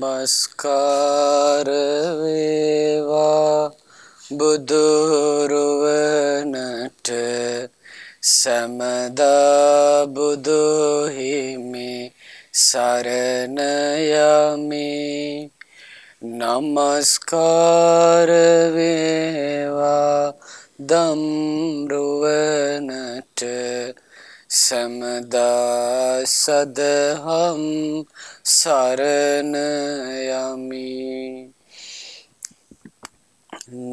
නමස්කාර වේවා බුදුරුවනට සමදා බුදු හිමි සරණ යමි. නමස්කාර වේවා දම්රුවනට සමදා සදහම් සරණ යමි.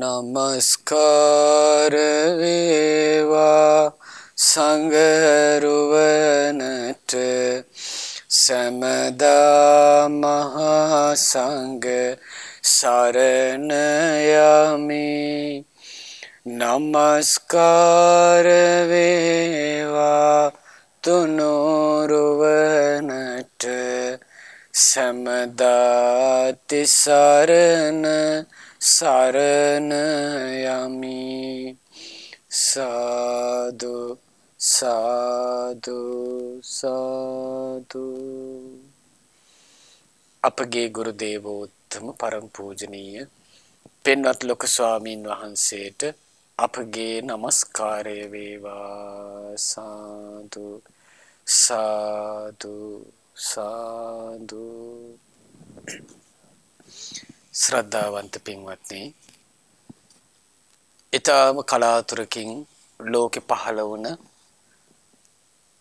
නමස්කාර වේවා සංඝරුවනට සමදා මහා සංඝ සරණ යමි. නමස්කාර වේවා තුනුරුවනට සමදා තිසරණ සරණ යමි. සාදු සාදු සාදු. අපගේ ගුරු දේවෝත්තම පරම පූජනීය පින්වත් ලොකු ස්වාමීන් වහන්සේට අපගේ නමස්කාරය වේවා. සාදු සාදු සාදු. ශ්‍රද්ධාවන්ත පින්වත්නි, ඊටම කලාතුරකින් ලෝකෙ පහළ වුණ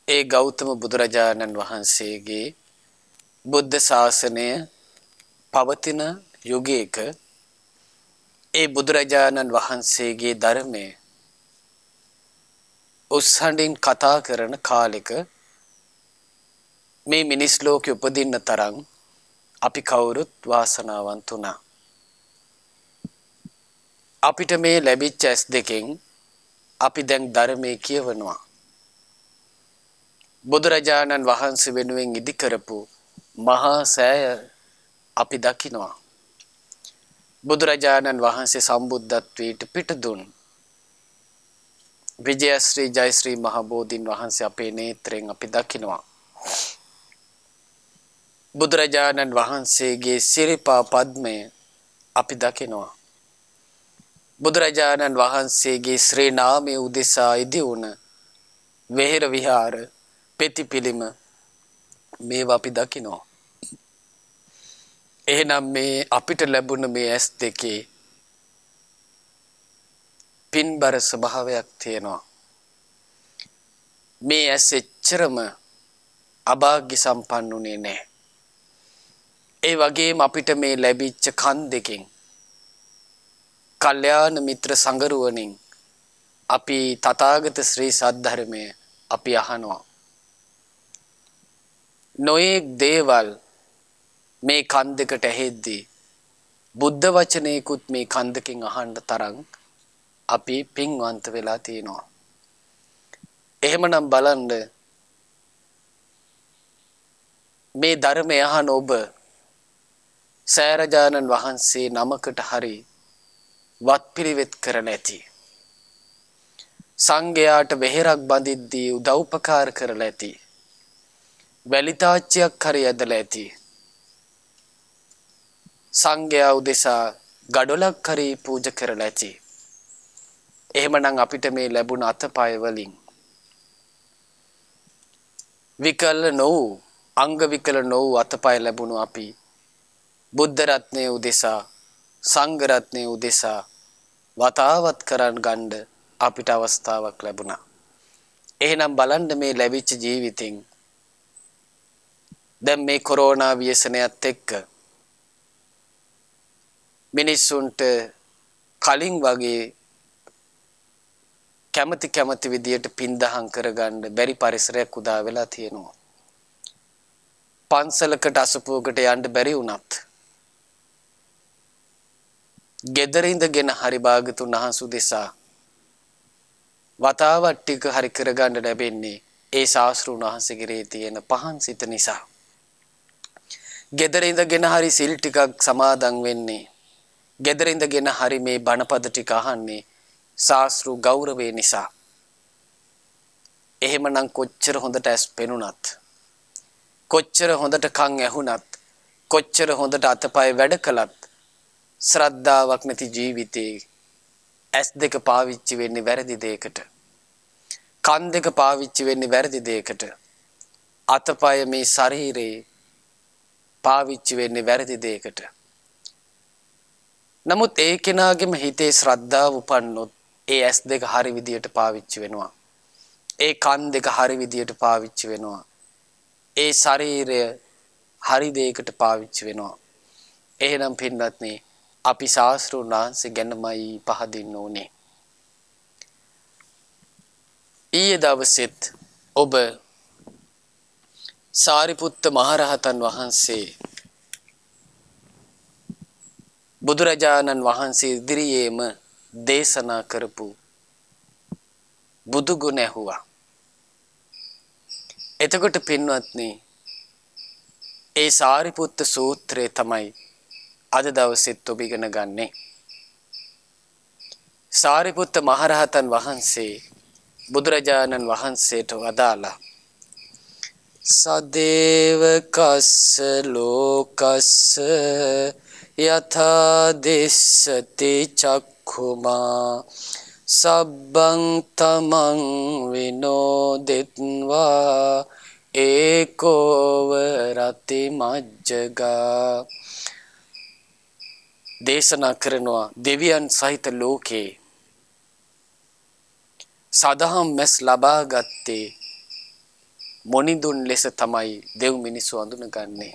ඒ ගෞතම බුදුරජාණන් වහන්සේගේ බුද්ධ ශාසනය පවතින යුගයක ඒ බුදුරජාණන් වහන්සේගේ ධර්මය උස්සහඬින් කතා කරන කාලෙක මේ මිනිස් ලෝකෙ උපදින්න තරම් අපි කවුරුත් වාසනාවන්ත වුණා. අපිට මේ ලැබිච්ච ඇස් දෙකෙන් අපි දැන් ධර්මයේ කියවනවා. බුදුරජාණන් වහන්සේ වෙනුවෙන් ඉදි කරපු මහා සෑය අපි දකිනවා. බුදුරජාණන් වහන්සේ සම්බුද්ධත්වයට පිට දුන් විජයශ්‍රී ජයශ්‍රී මහ බෝධීන් වහන්සේ අපේ නේත්‍රයෙන් අපි දකිනවා. බුදුරජාණන් වහන්සේගේ සිරිපා පද්මය අපි දකිනවා. බුදුරජාණන් වහන්සේගේ ශ්‍රී නාමය උදෙසා ඉදි වුණ වෙහෙර විහාර පෙතිපිලිම මේවා අපි දකිනවා. එහෙනම් මේ අපිට ලැබුණ මේ ඇස් දෙකේ පින්බර ස්වභාවයක් තියෙනවා. මේ ඇස් එච්චරම අභාග්‍ය සම්පන්නුනේ නැහැ. ඒ වගේම අපිට මේ ලැබිච්ච කන් දෙකෙන් කල්යාණ මිත්‍ර සංගරුවනින් අපි තථාගත ශ්‍රී සද්ධර්මය අපි අහනවා. නොයෙක් දේවල් මේ කන් දෙකට ඇහෙද්දී බුද්ධ වචනයකුත් මේ කන් දෙකෙන් අහන්න තරම් අපි පින්වන්ත වෙලා තියෙනවා. එහෙමනම් බලන්න මේ ධර්මය අහන ඔබ සෑරජානන් වහන්සේ නමකට හරි වත්පිළිවෙත් කරලා ඇති. සංඝයාට වෙහෙරක් බඳිද්දී උදව්පකාර කරලා ඇති. වැලිතාච්චියක් හරි ඇදලා ඇති. සංඝයා උදෙසා ගඩොලක් හරි පූජා කරලා ඇති. එහෙමනම් අපිට මේ ලැබුණ අතපය වලින් විකල නොවු අංග විකල නොවු අතපය ලැබුණු අපි බුද්ධ රත්නය උදෙසා සංඝ රත්නය උදෙසා වතාවත් කරන් ගන්න අපිට අවස්ථාවක් ලැබුණා. එහෙනම් බලන්න මේ ලැබිච්ච ජීවිතෙන් දැන් මේ කොරෝනා ව්‍යසනයත් එක්ක මිනිස්සුන්ට කලින් වගේ කැමති විදියට පින්දහම් කරගන්න බැරි පරිසරයක් උදා වෙලා තියෙනවා. පන්සලකට අසපුවකට යන්න බැරි වුණත් ගෙදර ඉඳගෙන හරි භාගතුන් වහන්සේ උදෙසා වතාවත් ටික හරි කරගන්න ලැබෙන්නේ ඒ ශාස්ත්‍රඥ වහන්සේගේ තියෙන පහන් සිත නිසා. ගෙදර ඉඳගෙන හරි සිල් ටිකක් සමාදන් වෙන්නේ, ගෙදර ඉඳගෙන හරි මේ බණපද ටික අහන්නේ ශාස්ත්‍රු ගෞරවේ නිසා. එහෙමනම් කොච්චර හොඳට ඇස් පෙනුනත්, කොච්චර හොඳට කන් ඇහුනත් කොච්චර හොඳට අතපය වැඩ කළත් ශ්‍රද්ධාවක් නැති ජීවිතේ ඇස් දෙක පාවිච්චි වෙන්නේ වැරදි දෙයකට. කන් දෙක පාවිච්චි වෙන්නේ වැරදි දෙයකට. අතපය මේ ශරීරේ පාවිච්චි වෙන්නේ වැරදි දෙයකට. නමුත් ඒ කෙනාගේම හිතේ ශ්‍රද්ධාව උපන්නොත් ඒ ඇස් දෙක හරි විදියට පාවිච්චි වෙනවා. ඒ කන් දෙක හරි විදියට පාවිච්චි වෙනවා. ඒ ශරීරය හරි දෙයකට පාවිච්චි වෙනවා. එහෙනම් පින්වත්නි අපි ශාස්ත්‍රඥ වහන්සේ ගැනමයි පහදින්න ඕනේ. ඊයේ දවසෙත් ඔබ සාරිපුත්ත මහරහතන් වහන්සේ බුදුරජාණන් වහන්සේ ඉදිරියේම දේශනා කරපු බුදු ගුණ ඇහුවා. එතකොට පින්වත්නි ඒ සාරිපුත්ත සූත්‍රය තමයි අද දවසෙත් ඔබ ඉගෙන ගන්නෙ. සාරිපුත්ත මහරහතන් වහන්සේ බුදුරජාණන් වහන්සේට වදාලා සදේව කස්ස ලෝකස්ස යථා දෙස්සති චක්ඛුමා සබ්බං තමං විනෝදෙත්වා ඒකෝව රති මජ්ජගා. දේශනා කරනවා දෙවියන් සහිත ලෝකේ සදහම් මැස් ලබා ගත්තේ මොනිදුන් ලෙස තමයි දෙව් මිනිස්සු අඳුනගන්නේ.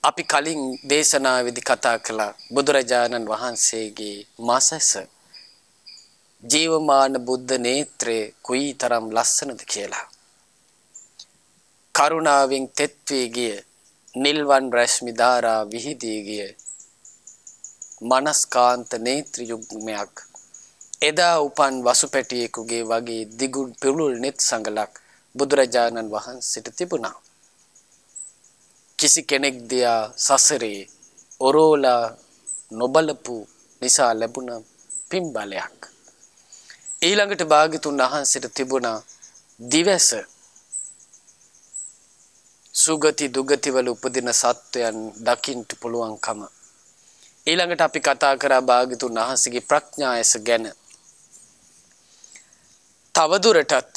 අපි කලින් දේශනාවේදී කතා කළා බුදුරජාණන් වහන්සේගේ මාසස ජීවමාන බුද්ධ නේත්‍රය කුයිතරම් ලස්සනද කියලා. කරුණාවෙන් තෙත් වී ගිය නිල්වන් රශ්මි ධාරා විහිදී ගිය මනස්කාන්ත නේත්‍ර යුග්මයක් එදා උපන් වසුපැටියෙකුගේ වගේ දිගු පිරුල් net සංගලක් බුදුරජාණන් වහන්සේට තිබුණා. කිසි කෙනෙක් දියා සසරේ ඔරෝලා නොබලපු නිසා ලැබුණ පින්බලයක්. ඊළඟට භාග්‍යතුන් වහන්සේට තිබුණා දිවස සුගති දුගති වල උපදින සත්වයන් දකින්න පුළුවන්කම. ඊළඟට අපි කතා කරා භාග්‍යතුන් වහන්සේගේ ප්‍රඥායස ගැන. තවදුරටත්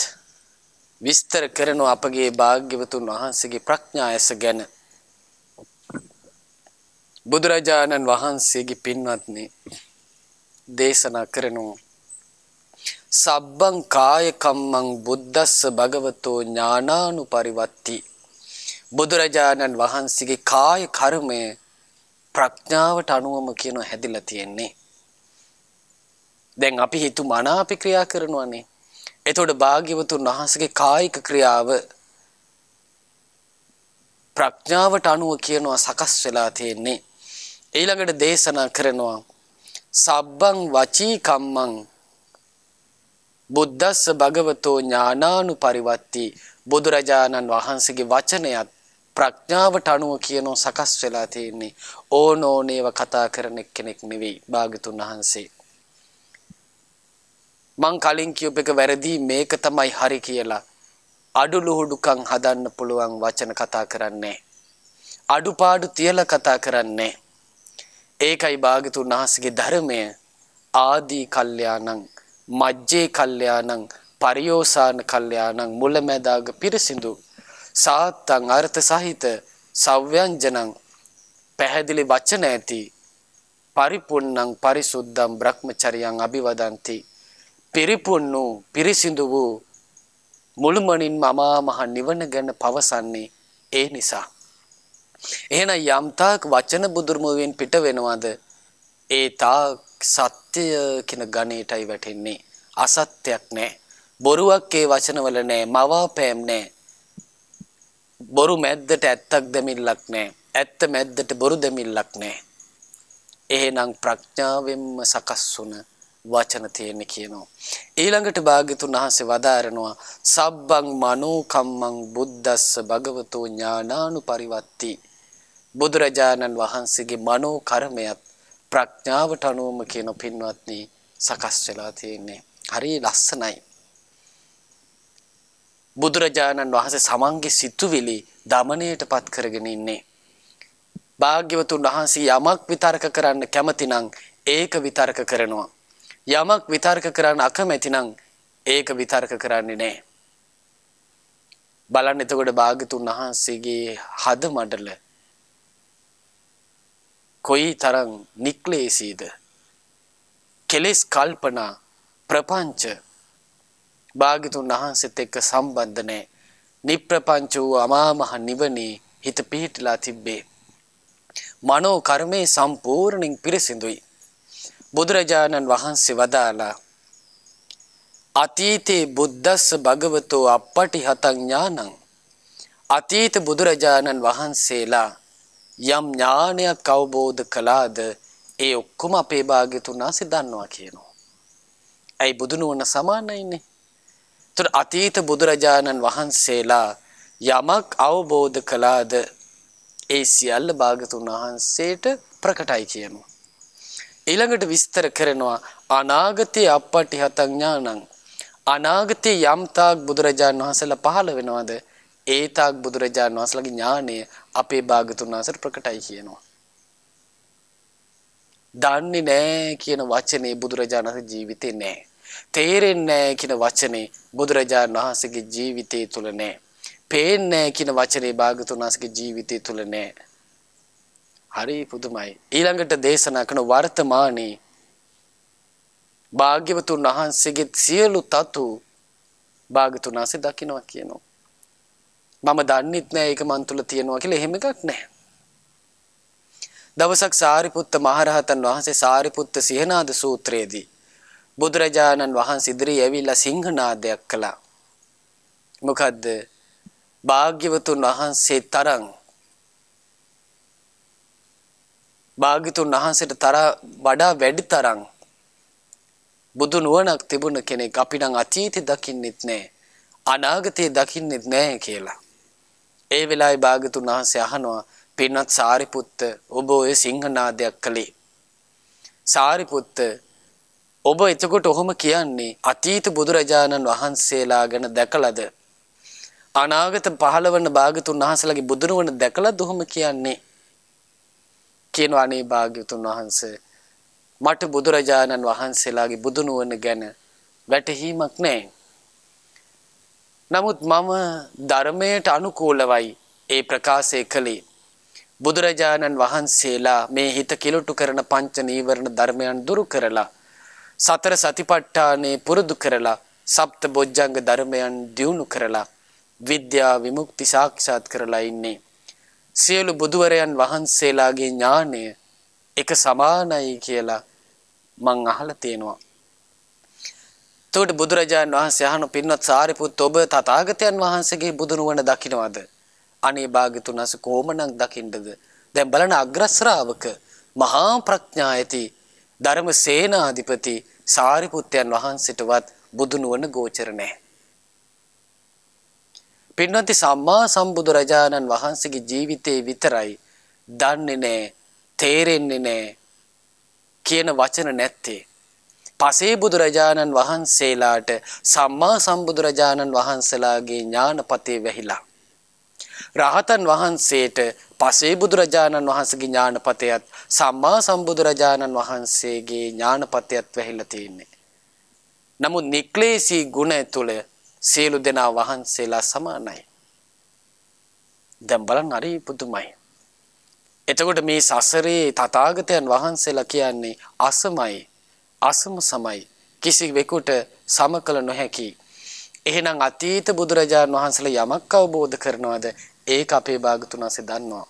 විස්තර කරන අපගේ භාග්‍යවතුන් වහන්සේගේ ප්‍රඥායස ගැන. බුදුරජාණන් වහන්සේගේ පින්වත්නි දේශනා කරනවා සබ්බං කාය කම්මං බුද්දස්ස භගවතෝ ඥානානුපරිවත්ති. බුදුරජාණන් වහන්සේගේ කාය කර්මය ප්‍රඥාවට අනුවම කියන හැදිලා තියෙන්නේ. දැන් අපි හිතු මනාපේ ක්‍රියා කරනවානේ. එතකොට භාග්‍යවතුන් වහන්සේගේ කායික ක්‍රියාව ප්‍රඥාවට අනුව කියනවා සකස් වෙලා තියෙන්නේ. ඊළඟට දේශනා කරනවා සබ්බං වචී කම්මං බුද්දස්ස භගවතෝ ඥානානුපරිවත්ති. බුදුරජාණන් වහන්සේගේ වචනයත් ප්‍රඥාවට අනුව කියනවා සකස් වෙලා තියෙන්නේ. ඕනෝනේව කතා කරන කෙනෙක් නෙවෙයි භාග්‍යතුන් වහන්සේ. මං කලින් කියප එක වැරදි මේක තමයි හරි කියලා අඩුලුහුඩුකම් හදන්න පුළුවන් වචන කතා කරන්නේ. අඩුපාඩු තියලා කතා කරන්නේ. ඒකයි භාග්‍යතුන් වහන්සේගේ ධර්මය ආදී කල්යාණං මජ්ජේ කල්යාණං පරියෝසాన කල්යාණං මුලැමැදාග පිරිසිදු සාත්තං අර්ථ සහිත සව්‍යංජනං පැහැදිලි වචන ඇති පරිපූර්ණං පරිසුද්ධං බ්‍රහ්මචර්යං අභිවදಂತಿ. පිරිපුන්නු පිරිසිදු වූ මුළුමනින් මමා මහ නිවන ගැන පවසන්නේ ඒ නිසා. එහෙනම් යම්තාක් වචන බුදුරුමුවෙන් පිට වෙනවද ඒ තාක් සත්‍ය කියන ගණේටයි වැටෙන්නේ. අසත්‍යයක් නැහැ. බොරුවක් ඒ වචනවල නැහැ. මවාපෑම් නැහැ. බොරු මැද්දට ඇත්තක් දෙමිල්ලක් නැහැ. ඇත්ත මැද්දට බොරු දෙමිල්ලක් නැහැ. එහෙනම් ප්‍රඥාවෙන්ම සකස් වුණ වචන තියෙන්නේ කියනවා. ඊළඟට භාග්‍යතුන් වහන්සේ වදාරනවා සබ්බං මනෝ කම්මං බුද්දස්ස භගවතෝ ඥානානුපරිවත්ති. බුදුරජාණන් වහන්සේගේ මනෝ කර්මයක් ප්‍රඥාවට අනුවම කියන පින්වත්නි සකස් වෙලා තියෙන්නේ. හරි ලස්සනයි. බුදුරජාණන් වහන්සේ සමන්ගේ සිතුවිලි දමණයට පත් කරගෙන ඉන්නේ. භාග්‍යවතුන් වහන්සේ යමක් විතර්ක කරන්න කැමති නම් ඒක විතර්ක කරනවා. යමක් විතර්ක කරන්න අකමැති නම් ඒක විතර්ක කරන්නේ නැහැ. බලන්න එතකොට භාග්‍යතුන් වහන්සේගේ හද මඩල කොයි තරම් නික්ලේශීද. කෙලෙස් කල්පනා ප්‍රපංච භාග්‍යතුන් වහන්සේත් එක්ක සම්බන්ධ නැහැ. නිප්‍රපංච වූ අමා මහ නිවනේ හිත පිහිටලා තිබ්බේ. මනෝ කර්මේ සම්පූර්ණයෙන් පිරිසිදුයි. බුදුරජාණන් වහන්සේ වදාලා අතීතේ බුද්දස්ස භගවතෝ අප්පටිහතං ඥානං. අතීත බුදුරජාණන් වහන්සේලා යම් ඥානයක් අවබෝධ කළාද ඒ ඔක්කොම අපේ භාග්‍යතුන් වහන්සේ දන්නවා කියනවා. ඇයි බුදුනුවණ සමානයිනේ. ඒතර අතීත බුදුරජාණන් වහන්සේලා යමක් අවබෝධ කළාද ඒ සියල්ල භාග්‍යතුන් වහන්සේට ප්‍රකටයි කියනවා. ඊළඟට විස්තර කරනවා අනාගතේ අප්පටිහතං ඥානං. අනාගතේ යම් තාක් බුදුරජාණන් වහන්සේලා පහළ වෙනවද ඒ තාක් බුදුරජාණන් වහන්සේලාගේ ඥානය අපේ භාග්‍යතුන් වහන්සේට ප්‍රකටයි කියනවා. දන්නේ නැහැ කියන වචනේ බුදුරජාණන් වහන්සේ ජීවිතේ නැහැ. තේරෙන්නේ නැහැ කියන වචනේ බුදුරජාණන් වහන්සේගේ ජීවිතය තුල නැහැ. පේන්නේ නැහැ කියන වචනේ භාග්‍යතුන් වහන්සේගේ ජීවිතය තුල නැහැ. හරි පුදුමයි. ඊළඟට දේශනා කරන වර්තමානයේ භාග්‍යවතුන් වහන්සේගේ සියලු තතු භාග්‍යතුන් වහන්සේ දකින්නවා කියනවා. මම දන්නෙත් නෑ ඒක මන් තුල තියෙනවා කියලා එහෙම එකක් නෑ. දවසක් සාරිපුත්ත මහරහතන් වහන්සේ සාරිපුත්ත සිහනාද සූත්‍රයේදී බුදුරජාණන් වහන්සේ ඉදිරියේ ඇවිල්ලා සිංහනාදයක් කළා. මොකද්ද? භාග්‍යවතුන් වහන්සේ තරම් භාග්‍යතුන් වහන්සේට වඩා වැඩි තරම් බුදු නුවණක් තිබුණ කෙනෙක් අපි නම් අතීතේ දකින්නෙත් නැහැ අනාගතේ දකින්නෙත් නැහැ කියලා. ඒ වෙලාවේ භාග්‍යතුන් වහන්සේ අහනවා පින්වත් සාරිපුත්ත ඔබ ඔය සිංහනාදයක් කළේ. සාරිපුත්ත ඔබ එතකොට ඔහොම කියන්නේ අතීත බුදුරජාණන් වහන්සේලා ගැන දැකලාද? අනාගත පහළවන භාග්‍යතුන් වහන්සේලාගේ බුදුනුවණ දැකලාද ඔහොම කියන්නේ? කියනවා අනේ භාග්‍යතුන් වහන්සේ මට බුදුරජාණන් වහන්සේලාගේ බුදුනුවණ ගැන වැටහීමක් නැහැ. නමුත් මම ධර්මයට අනුකූලවයි ඒ ප්‍රකාශය කළේ. බුදුරජාණන් වහන්සේලා මේ හිත කිලුටු කරන පංච නීවරණ ධර්මයන් දුරු කරලා සතර සතිපට්ඨානේ පුරුදු කරලා සප්ත බොජ්ජංග ධර්මයන් දියුණු කරලා විද්‍යා විමුක්ති සාක්ෂාත් කරලා ඉන්නේ. සියලු බුදුවරයන් වහන්සේලාගේ ඥානය එක සමානයි කියලා මං අහලා තියෙනවා. එතකොට බුදුරජාණන් වහන්සේ අහන පින්වත් සාරිපුත්ත ඔබ තථාගතයන් වහන්සේගේ බුදුනුවණ දකින්නවද? අනේ භාග්‍යතුන් වහන්සේ කොහොමනම් දකින්නද? දැන් බලන අග්‍ර ශ්‍රාවක මහා ප්‍රඥා ඇති ධර්ම සේනාධිපති සාරිපුත්තයන් වහන්සේටවත් බුදුනුවණ ගෝචර නැහැ. පින්වත්නි සම්මා සම්බුදුරජාණන් වහන්සේගේ ජීවිතේ විතරයි දන්නේ නැහැ, තේරෙන්නේ නැහැ කියන වචන නැත්තේ. පසේ බුදුරජාණන් වහන්සේලාට සම්මා සම්බුදුරජාණන් වහන්සේලාගේ ඥානපතේ වැහිලා. රහතන් වහන්සේට පසේ බුදුරජාණන් වහන්සේගේ ඥානපතයත් සම්මා සම්බුදුරජාණන් වහන්සේගේ ඥානපතයත් වැහිලා තියෙන්නේ. නමුත් නික්ලේශී ගුණ තුළ සියලු දෙනා වහන්සේලා සමානයි. දැන් බලන්න හරි පුදුමයි. එතකොට මේ සසරේ තථාගතයන් වහන්සේලා කියන්නේ අසමයි, අසම සමයි, කිසිවෙකුට සම කළ නොහැකි. එහෙනම් අතීත බුදුරජාණන් වහන්සේලා යමක් අවබෝධ කරනවද ඒක අපේ භාගතුන් වහන්සේ දන්නවා.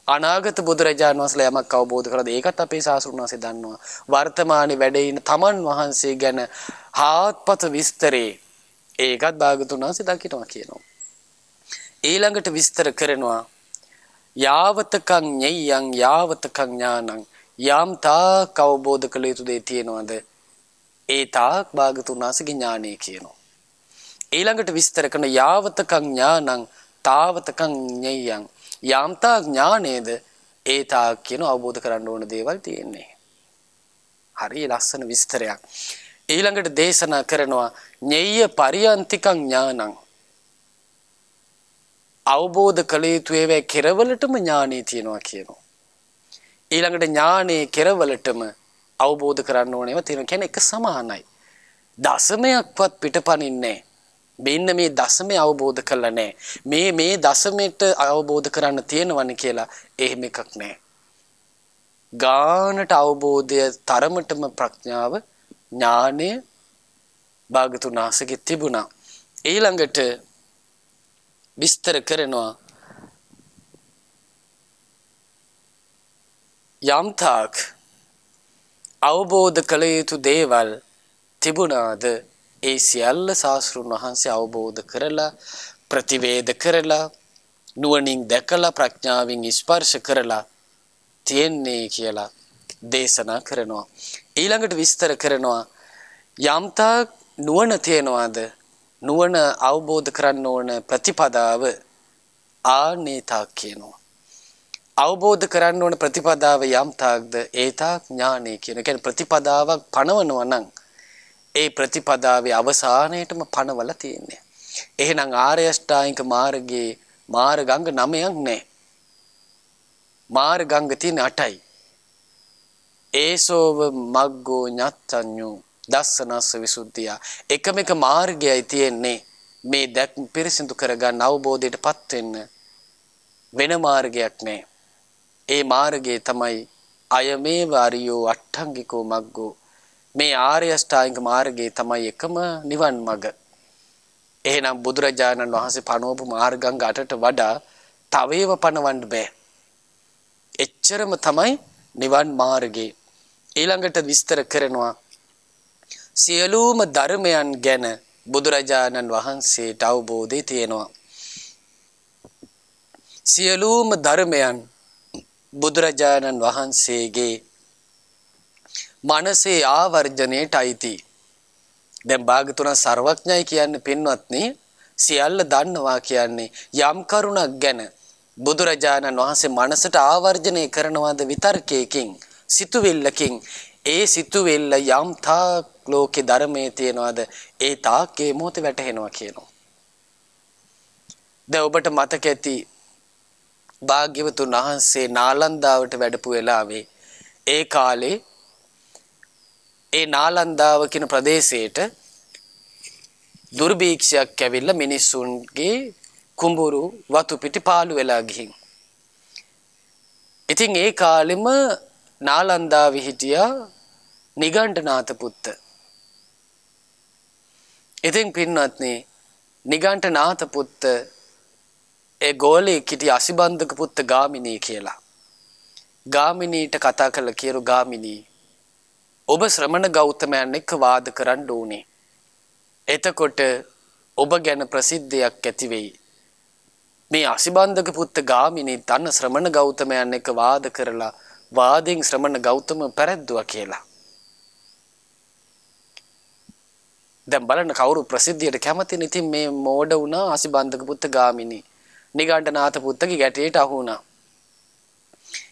අනාගත බුදුරජාණන් වහන්සේලා යමක් අවබෝධ කරලාද ඒකත් අපේ ශාස්ත්‍රඥ වහන්සේ දන්නවා. වර්තමානයේ වැඩ ඉන තමන් වහන්සේ ගැන හාත්පස විස්තරේ ඒකත් භාගතුන් වහන්සේ දකිනවා කියනවා. ඊළඟට විස්තර කරනවා යාවතකං ඤෙය්‍යං යාවතකං ඥානං යම් තාක් අවබෝධ කළ යුතු දේ තියෙනවද ඒ තාක් භාගතුන් වහන්සේගේ ඥානය කියනවා. ඊළඟට විස්තර කරන යාවතකං ඥානං තාවතකං ඤෙය්‍යං යම් තාක් ඥානයේද ඒ තාක් කියන අවබෝධ කරගන්න ඕන දේවල් තියෙන්නේ. හරි ලස්සන විස්තරයක්. ඊළඟට දේශනා කරනවා ඤෙය්‍ය පරියන්තිකං ඥානං අවබෝධ කළ යුතු ඒවා කෙරවලටම ඥානෙ තියෙනවා කියනවා. ඊළඟට ඥානෙ කෙරවලටම අවබෝධ කරන්න ඕනේව තියෙනවා කියන්නේ එක සමානයි. දශමයක්වත් පිටපනින්නේ මෙන්න මේ දශමය අවබෝධ කරලා නැහැ. මේ දශමයට අවබෝධ කරන්න තියෙනවනේ කියලා එහෙම එකක් නැහැ. ගානට අවබෝධය තරමටම ප්‍රඥාව ඥානය භාගතුන් වහන්සේගේ තිබුණා. ඊළඟට විස්තර කරනවා යම්තාක් අවබෝධ කළ යුතු දේවල් තිබුණාද ඒ සියල්ල ශාස්ත්‍රුන් වහන්සේ අවබෝධ කරලා ප්‍රතිවේද කරලා නුවණින් දැකලා ප්‍රඥාවෙන් ස්පර්ශ කරලා තියෙන්නේ කියලා දේශනා කරනවා. ඊළඟට විස්තර කරනවා යම්තාක් නුවණ තියනවාද නුවණ අවබෝධ කරන්න ඕන ප්‍රතිපදාව ආනේතාක් කියනවා. අවබෝධ කරන්න ඕන ප්‍රතිපදාව යම් තාක්ද ඒ තාක් ඥානෙ කියන. කියන්නේ ප්‍රතිපදාවක් පනවනවා නම් ඒ ප්‍රතිපදාවේ අවසානයේටම පනවලා තියෙන්නේ. එහෙනම් ආර්ය අෂ්ටාංගික මාර්ගයේ මාර්ගාංග 9ක් නැහැ. මාර්ගාංග තියෙන 8යි. ඒසෝව මග්ගෝ ඤත්තඤ්ඤෝ දස්සනස්ස විසුද්ධිය. එකම එක මාර්ගයයි තියෙන්නේ මේ දැක්ම පිරිසිදු කරගන්න අවබෝධයටපත් වෙන්න. වෙන මාර්ගයක් නැහැ. ඒ මාර්ගය තමයි අයමේව අරියෝ අට්ඨංගිකෝ මග්ගෝ. මේ ආර්ය අෂ්ටාංගික මාර්ගය තමයි එකම නිවන් මඟ. එහෙනම් බුදුරජාණන් වහන්සේ පනවපු මාර්ගාංග 8ට වඩා තව ඒවා පනවන්න බෑ. එච්චරම තමයි නිවන් මාර්ගය. ඊළඟට විස්තර කරනවා සියලුම ධර්මයන් ගැන බුදුරජාණන් වහන්සේට අවබෝධය තියෙනවා. සියලුම ධර්මයන් බුදුරජාණන් වහන්සේගේ මනසේ ආවර්ජණයට අයිති. දැන් භාගතුන සර්වඥයි කියන්නේ පින්වත්නි සියල්ල දන්නවා කියන්නේ යම් කරුණක් ගැන බුදුරජාණන් වහන්සේ මනසට ආවර්ජණය කරනවාද විතර්කයකින් සිතුවිල්ලකින් ඒ සිතුවිල්ල යම් තාක් ලෝකේ ධර්මයේ තියනවාද ඒ තාක් ඒ මොහොතේ වැටහෙනවා කියනවා. දැන් ඔබට මතක ඇති භාග්‍යවතුන් වහන්සේ නාලන්දාවට වැඩපු වෙලාවේ ඒ කාලේ ඒ නාලන්දාව කියන ප්‍රදේශයට දුර්භීක්ෂයක් ඇවිල්ලා මිනිස්සුන්ගේ කුඹුරු වතු පිටි පාළු වෙලා ගිහින්. ඉතින් ඒ කාලෙම නාලන්දාවේ හිටියා නිගණ්ඨනාථ පුත්ත. ඉතින් පින්වත්නි නිගණ්ඨනාථ පුත්ත ඒ ගෝලේ කිටි අසිබන්ධක පුත්ත ගාමිණී කියලා. ගාමිණීට කතා කළා කියරු ගාමිණී ඔබ ශ්‍රමණ ගෞතමයන් එක්ක වාද කරන්න ඕනේ. එතකොට ඔබ ගැන ප්‍රසිද්ධියක් ඇති වෙයි. මේ අසිබන්ධක පුත්ත ගාමිණී තන ශ්‍රමණ ගෞතමයන් එක්ක වාද කරලා වාදෙන් ශ්‍රමණ ගෞතම පැරද්දුවා කියලා. දැන් බලන්න කවුරු ප්‍රසිද්ධියට කැමතිනේ. ඉතින් මේ මෝඩ වුණා අසිබන්ධක පුත්ත ගාමිණී. නිගණ්ඨනාථ පුත්තගේ ගැටේට අහු වුණා.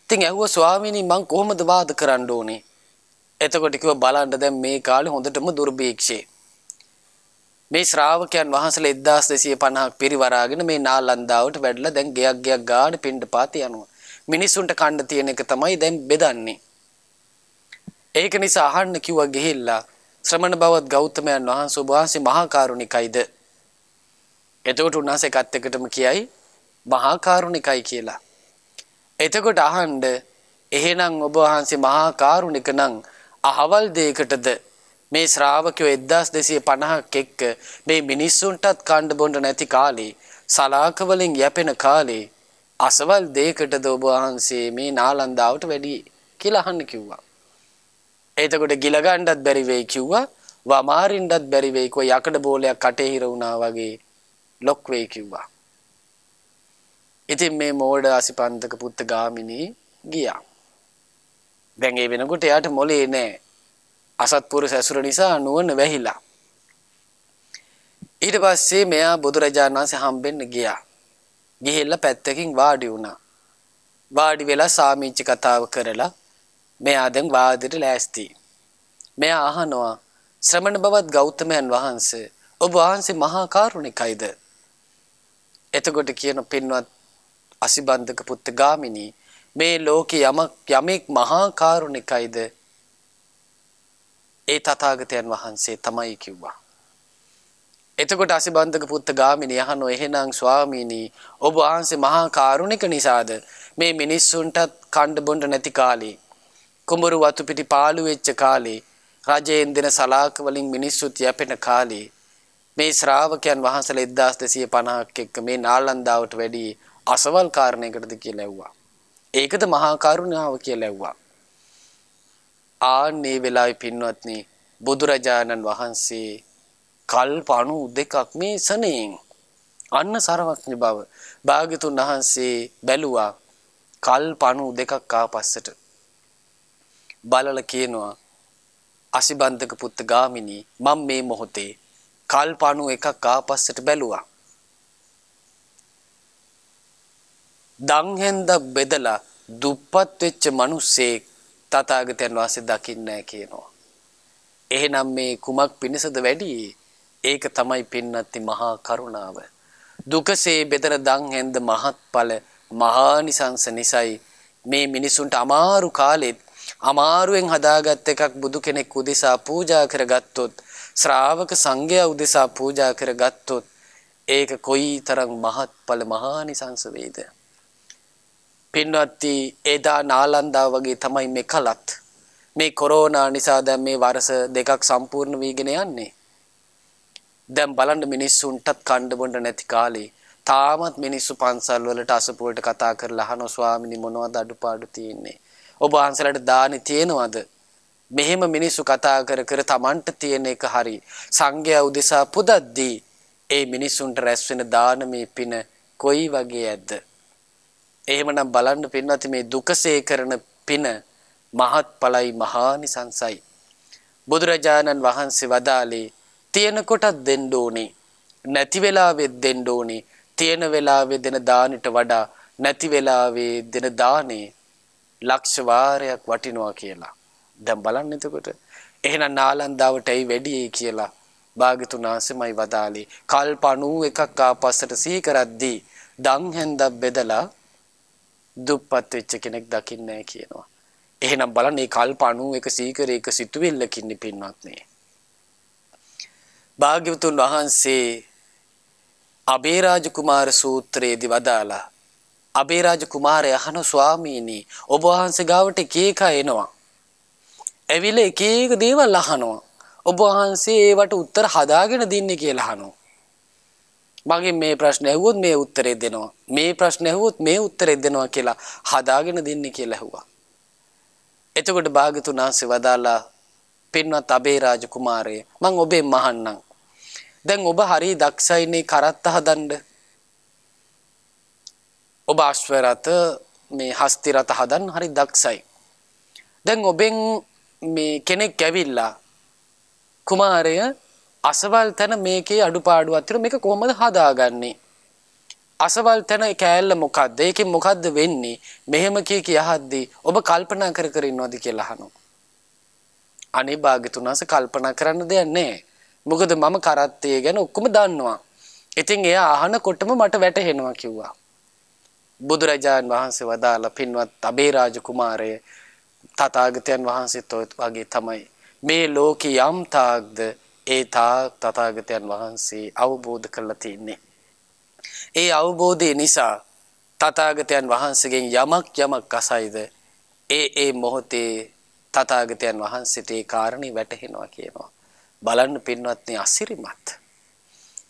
ඉතින් ඇහුවා ස්වාමීනි මං කොහොමද වාද කරන්න ඕනේ? එතකොට කිව්වා බලන්න දැන් මේ කාලේ හොඳටම දුර්භීක්ෂේ. මේ ශ්‍රාවකයන් වහන්සේලා 1250ක් පිරිවරාගෙන මේ නාලන්දාවට වැඩලා දැන් ගයක් ගාන පිණ්ඩපාත යනවා. මිනිසුන්ට කන්න තියෙන එක තමයි දැන් බෙදන්නේ. ඒක නිසා අහන්න කිව්වා ගිහිල්ලා ශ්‍රමණ බවත් ගෞතමයන් වහන්සේ ඔබ වහන්සේ මහා කරුණිකයිද? එතකොට උන්වහන්සේ එකත් එකටම කියයි මහා කරුණිකයි කියලා. එතකොට අහන්න එහෙනම් ඔබ වහන්සේ මහා කරුණික නම් අහවල් දෙයකටද මේ ශ්‍රාවකයෝ 1250ක් එක්ක මේ මිනිස්සුන්ටත් කන්න බොන්න නැති කාලේ සලාක වලින් යැපෙන කාලේ අසවල් දෙයකටද ඔබ වහන්සේ මේ නාලන්දාවට වැඩි කියලා අහන්න කිව්වා. එතකොට ගිල ගන්නත් බැරි වෙයි කිව්වා. වමාරින්නත් බැරි වෙයි කො යකඩ බෝලයක් කටේ හිර වුණා වගේ ලොක් වෙයි කිව්වා. ඉතින් මේ මෝඩ අසිපන්තක පුත්ත ගාමිණී ගියා. දැන් ඒ වෙනකොට එයාට මොලේ නෑ. අසත්පුරුෂ ඇසුර නිසා නුවණ වැහිලා. ඊට පස්සේ මෙයා බුදුරජාණන් වහන්සේ හම්බෙන්න ගියා. ගිහිල්ලා පැත්තකින් වාඩි වුණා. වාඩි වෙලා සාමිච්ච කතාව කරලා මෙයා දැන් වාදෙට ලෑස්ති. මෙයා අහනවා ශ්‍රමණ බවත් ගෞතමයන් වහන්සේ ඔබ වහන්සේ මහා කරුණිකයිද? එතකොට කියන පින්වත් අසිබන්ධක පුත්ත ගාමිනී මේ ලෝකේ යමෙක් මහා කරුණිකයිද ඒ තථාගතයන් වහන්සේ තමයි කිව්වා. එතකොට අසිබන්ධක පුත්ත ගාමිනී අහනෝ එහෙනම් ස්වාමීනි ඔබ වහන්සේ මහා කරුණික නිසාද මේ මිනිස්සුන්ටත් කණ්ඩ බොණ්ඩ නැති කාලේ කුඹුරු වතු පිටි පාළු වෙච්ච කාලේ රජයෙන් දෙන සලාක වලින් මිනිස්සුත් යැපෙන කාලේ මේ ශ්‍රාවකයන් වහන්සේලා 1250ක් එක්ක මේ නාලන්දාවට වැඩි අසවල් කාරණයකටද කියලා ඇහුවා. ඒකද මහා කරුණාව කියලා ඇහුවා. ආන්නේ වෙලාවේ පින්වත්නි බුදුරජාණන් වහන්සේ කල්ප 92ක් මේ සනෙන් අන්න සරවක්ඥ බව භාග්‍යතුන් වහන්සේ බැලුවා කල්ප 92ක් ආපස්සට බලලා කියනවා අසිබන්ධක පුත්ත ගාමිනී මම මේ මොහොතේ කල්ප 91ක් ආපස්සට බැලුවා. දන් හැන්දක් බෙදලා දුප්පත් වෙච්ච මිනිස්සෙක් තථාගතයන් වහන්සේ දකින්නේ නැහැ කියනවා. එහෙනම් මේ කුමක් පිණිසද වැඩි? ඒක තමයි පින්නත්ති මහා කරුණාව. දුකසේ බෙදන දන් හැන්ද මහත්ඵල මහානිසංස නිසයි මේ මිනිසුන්ට අමාරු කාලෙත් අමාරුවෙන් හදාගත් එකක් බුදු කෙනෙක් උදෙසා පූජා කරගත්තොත් ශ්‍රාවක සංඝයා උදෙසා පූජා කරගත්තොත් ඒක කොයිතරම් මහත්ඵල මහානිසංස වේද? පින්වත්නි එදා නාලන්දා වගේ තමයි මේ කලත්. මේ කොරෝනා නිසා දැන් මේ වර්ෂ දෙකක් සම්පූර්ණ වීගෙන යන්නේ. දැන් බලන්න මිනිස්සුන්ටත් කණ්ඩ බොණ්ඩ නැති කාලේ තාමත් මිනිස්සු පන්සල් වලට අසපුවට කතා කරලා අහන ස්වාමිනී මොනවද අඩුපාඩු තියෙන්නේ? ඔබ වහන්සේලාට දානි තියෙනවද? මෙහෙම මිනිස්සු කතා කර තමන්ට තියෙන එක හරි සංඝයා උදෙසා පුදද්දී ඒ මිනිස්සුන්ට රැස් වෙන දානමේ පින කොයි වගේ ඇද්ද? එහෙමනම් බලන්න පින්වත්නි මේ දුකසේ කරන පින මහත්ඵලයි මහානිසංසයි. බුදුරජාණන් වහන්සේ වදාළේ තියෙන කොටත් දෙන්න ඕනේ. නැති වෙලාවෙත් දෙන්න ඕනේ. තියෙන වෙලාවේ දෙන දානෙට වඩා නැති වෙලාවේ දෙන දානේ ලක්ෂ වාරයක් වටිනවා කියලා. දැන් බලන්න එතකොට එහෙනම් නාලන්දාවට ඇයි වැඩි කියලා භාග්‍යතුන් වහන්සේමයි වදාළේ. කල්ප 91ක් ආපස්සට සිහි කරද්දී දන් හැන්දක් බෙදලා දුප්පත් වෙච්ච කෙනෙක් දකින්නේ නැහැ කියනවා. එහෙනම් බලන්න මේ කල්ප 91 සීකරේක සිතුවිල්ලකින් පින්වත්නි. භාග්‍යවතුන් වහන්සේ අබේරාජ කුමාර සූත්‍රයේදී වදාලා අබේරාජ කුමාරයා අහන ස්වාමීනි ඔබ වහන්සේ ගාවට එක එක එනවා. ඇවිල්ලා එක එක දේවල් අහනවා. ඔබ වහන්සේ ඒවට උත්තර හදාගෙන දෙන්නේ කියලා අහනවා. මගෙන් මේ ප්‍රශ්න ඇහුවොත් මේ උත්තරේ දෙනවා. මේ ප්‍රශ්න ඇහුවොත් මේ උත්තරේ දෙනවා කියලා හදාගෙන දෙන්නේ කියලා ඇහුවා. එතකොට භාග්‍යතුන් වහන්සේ වදාලා පින්වත් අබේරාජ කුමාරය මං ඔබෙන් මහන්නම්. දැන් ඔබ හරි දක්ෂයිනේ කරත්ත හදන්න. ඔබ අශ්ව රථ මේ හස්ති රථ හදන්න හරි දක්ෂයි. දැන් ඔබෙන් මේ කෙනෙක් ඇවිල්ලා කුමාරය අසවල් තැන මේකේ අඩුපාඩු අතර මේක කොහොමද හදාගන්නේ? අසවල් තැන කෑල්ල මොකද්ද? ඒකෙන් මොකද්ද වෙන්නේ? මෙහෙම කී යහද්දී ඔබ කල්පනා කර කර ඉන්නවද කියලා අහනවා. අනේ භාග්‍යතුන් වහන්සේ කල්පනා කරන්න දෙයක් නැහැ. මොකද මම කරත්තය ගැන ඔක්කොම දන්නවා. ඉතින් එයා අහනකොටම මට වැටහෙනවා කිව්වා. බුදුරජාන් වහන්සේ වදාලා පින්වත් අබේරාජ කුමාරය තථාගතයන් වහන්සේත් වගේ තමයි. මේ ලෝකේ යම් තාක්ද ඒ තාක් තථාගතයන් වහන්සේ අවබෝධ කරලා තින්නේ. ඒ අවබෝධය නිසා තථාගතයන් වහන්සේගෙන් යමක් අසයිද ඒ මොහොතේ තථාගතයන් වහන්සේට ඒ කාරණේ වැටහෙනවා කියනවා. බලන්න පින්වත්නි අසිරිමත්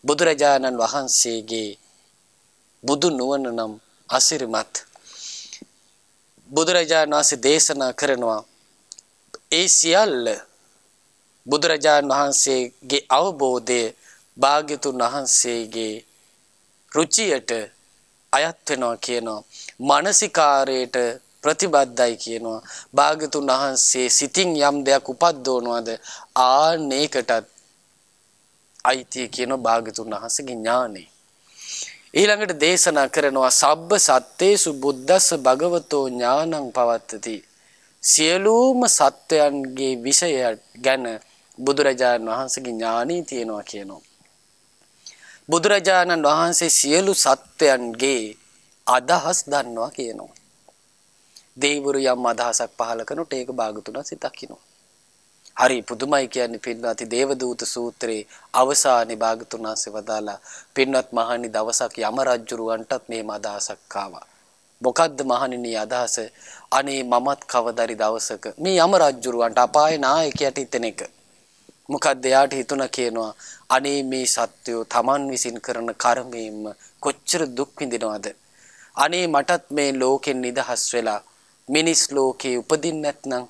බුදුරජාණන් වහන්සේගේ බුදු නුවණ නම් අසිරිමත්. බුදුරජාණන් වහන්සේ දේශනා කරනවා ඒ සියල්ල බුදුරජාණන් වහන්සේගේ අවබෝධය භාග්‍යතුන් වහන්සේගේ රුචියට අයත් වෙනවා කියනවා. මානසිකාරයට ප්‍රතිබද්ධයි කියනවා. භාග්‍යතුන් වහන්සේ සිතින් යම් දෙයක් උපද්දවනවාද ආනේකටත් අයිතිය කියන භාග්‍යතුන් වහන්සේගේ ඥානෙ. ඊළඟට දේශනා කරනවා සබ්බ සත්තේසු බුද්දස්ස භගවතෝ ඥානං පවත්තති. සියලුම සත්වයන්ගේ විෂය ගැන බුදුරජාණන් වහන්සේගේ ඥානෙ තියෙනවා කියනවා. බුදුරජාණන් වහන්සේ සියලු සත්වයන්ගේ අදහස් දන්නවා කියනවා. දෙවිවරු යම් අදහසක් පහල කරනකොට ඒක භාගතුන් වහන්සේ දකිනවා. හරි පුදුමයි කියන්නේ පින්වත්නි දේවදූත සූත්‍රයේ අවසානයේ භාගතුන් වහන්සේ වදාලා පින්වත් මහණනි දවසක් යම රජුරවන්ටත් මේම අදහසක් ආවා. මොකද්ද මහණෙනි අදහස? අනේ මමත් කවදාරි දවසක මේ යම රජුරවන්ට අපායේ නායකයට හිතෙන එක. මොකද්ද යාට හිතුණා කියනවා අනේ මේ සත්වෝ Taman විසින් කරන කර්මයෙන්ම කොච්චර දුක් විඳිනවද? අනේ මටත් මේ ලෝකෙන් නිදහස් වෙලා මිනිස් ලෝකේ උපදින්න නැත්නම්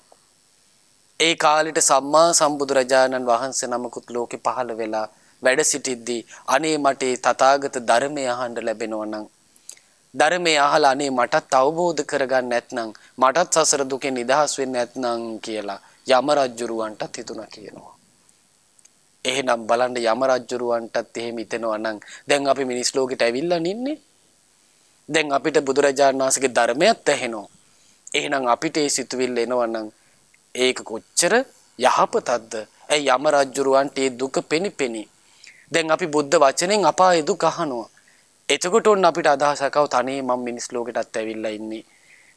ඒ කාලෙට සම්මා සම්බුදුරජාණන් වහන්සේ නමකුත් ලෝකේ පහළ වෙලා වැඩ සිටිද්දී අනේ මට තථාගත ධර්මය අහන්න ලැබෙනවා නම් ධර්මය අහලා අනේ මටත් අවබෝධ කරගන්න නැත්නම් මටත් සසර දුකෙන් නිදහස් වෙන්න නැත්නම් කියලා යම රජුරවන්ටත් හිතුණා කියනවා. එහෙනම් බලන්න යම රජුරවන්ටත් එහෙම හිතෙනවා නම් දැන් අපි මිනිස් ලෝකෙට ඇවිල්ලා ඉන්නේ. දැන් අපිට බුදුරජාණන් වහන්සේගේ ධර්මයත් ඇහෙනවා. එහෙනම් අපිට ඒ සිතුවිල්ල එනවා නම් ඒක කොච්චර යහපතක්ද? ඒ යම රජුරවන්ට ඒ දුක පෙනිපෙනි. දැන් අපි බුද්ධ වචනෙන් අපායේ දුක අහනවා. එතකොට ඔන්න අපිට අදහසක් ආව තනේ මම මිනිස් ලෝකෙටත් ඇවිල්ලා ඉන්නේ.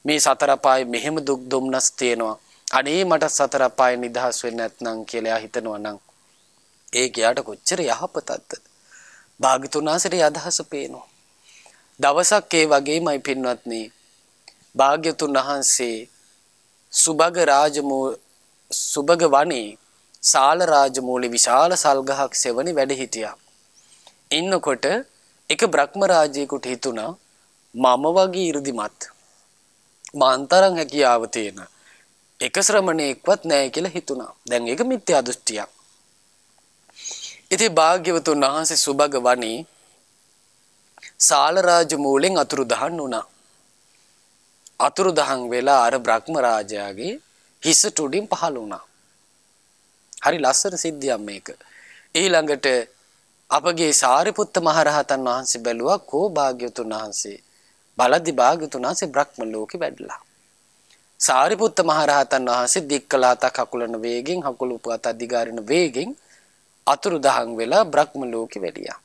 මේ සතර අපායේ මෙහෙම දුක් දුම්නස් තියෙනවා. අනේ මට සතර අපායේ නිදහස් වෙන්න නැත්නම් කියලා හිතනවා නම් ඒක යාට කොච්චර යහපතක්ද? භාග්‍යතුන් වහන්සේට අදහස පේනවා. දවසක් ඒ වගේමයි පින්වත්නි භාග්‍යතුන් වහන්සේ සුබග වනේ සාල රාජමූලේ විශාල සල්ගහක් සෙවණි වැඩ හිටියා. ඉන්නකොට එක බ්‍රහ්ම රාජයෙකුට හිතුණා මම වගේ 이르දිමත් මාන්තරන් හැකියාව තියෙන එක ශ්‍රමණේක්වත් නැහැ කියලා හිතුණා. දැන් ඒක මිත්‍යා දෘෂ්ටියක්. ඉතින් භාග්‍යවතුන් වහන්සේ සුබග වනේ සාල රාජමූලෙන් අතුරුදහන් වුණා. අතුරුදහන් වෙලා අර බ්‍රහ්ම රාජයාගේ හිස තුඩින් පහළ වුණා. හරි ලස්සන සිද්ධියක් මේක. ඊළඟට අපගේ සාරිපුත්ත මහරහතන් වහන්සේ බැලුවා කෝ භාග්‍යවතුන් වහන්සේ බලද්දි භාග්‍යවතුන් වහන්සේ බ්‍රහ්ම ලෝකෙ වැඩලා. සාරිපුත්ත මහරහතන් වහන්සේ දික්කලාත කකුලන වේගෙන් හකුළු පුවත අධිකාරින වේගෙන් අතුරුදහන් වෙලා බ්‍රහ්ම ලෝකෙ වැඩියා.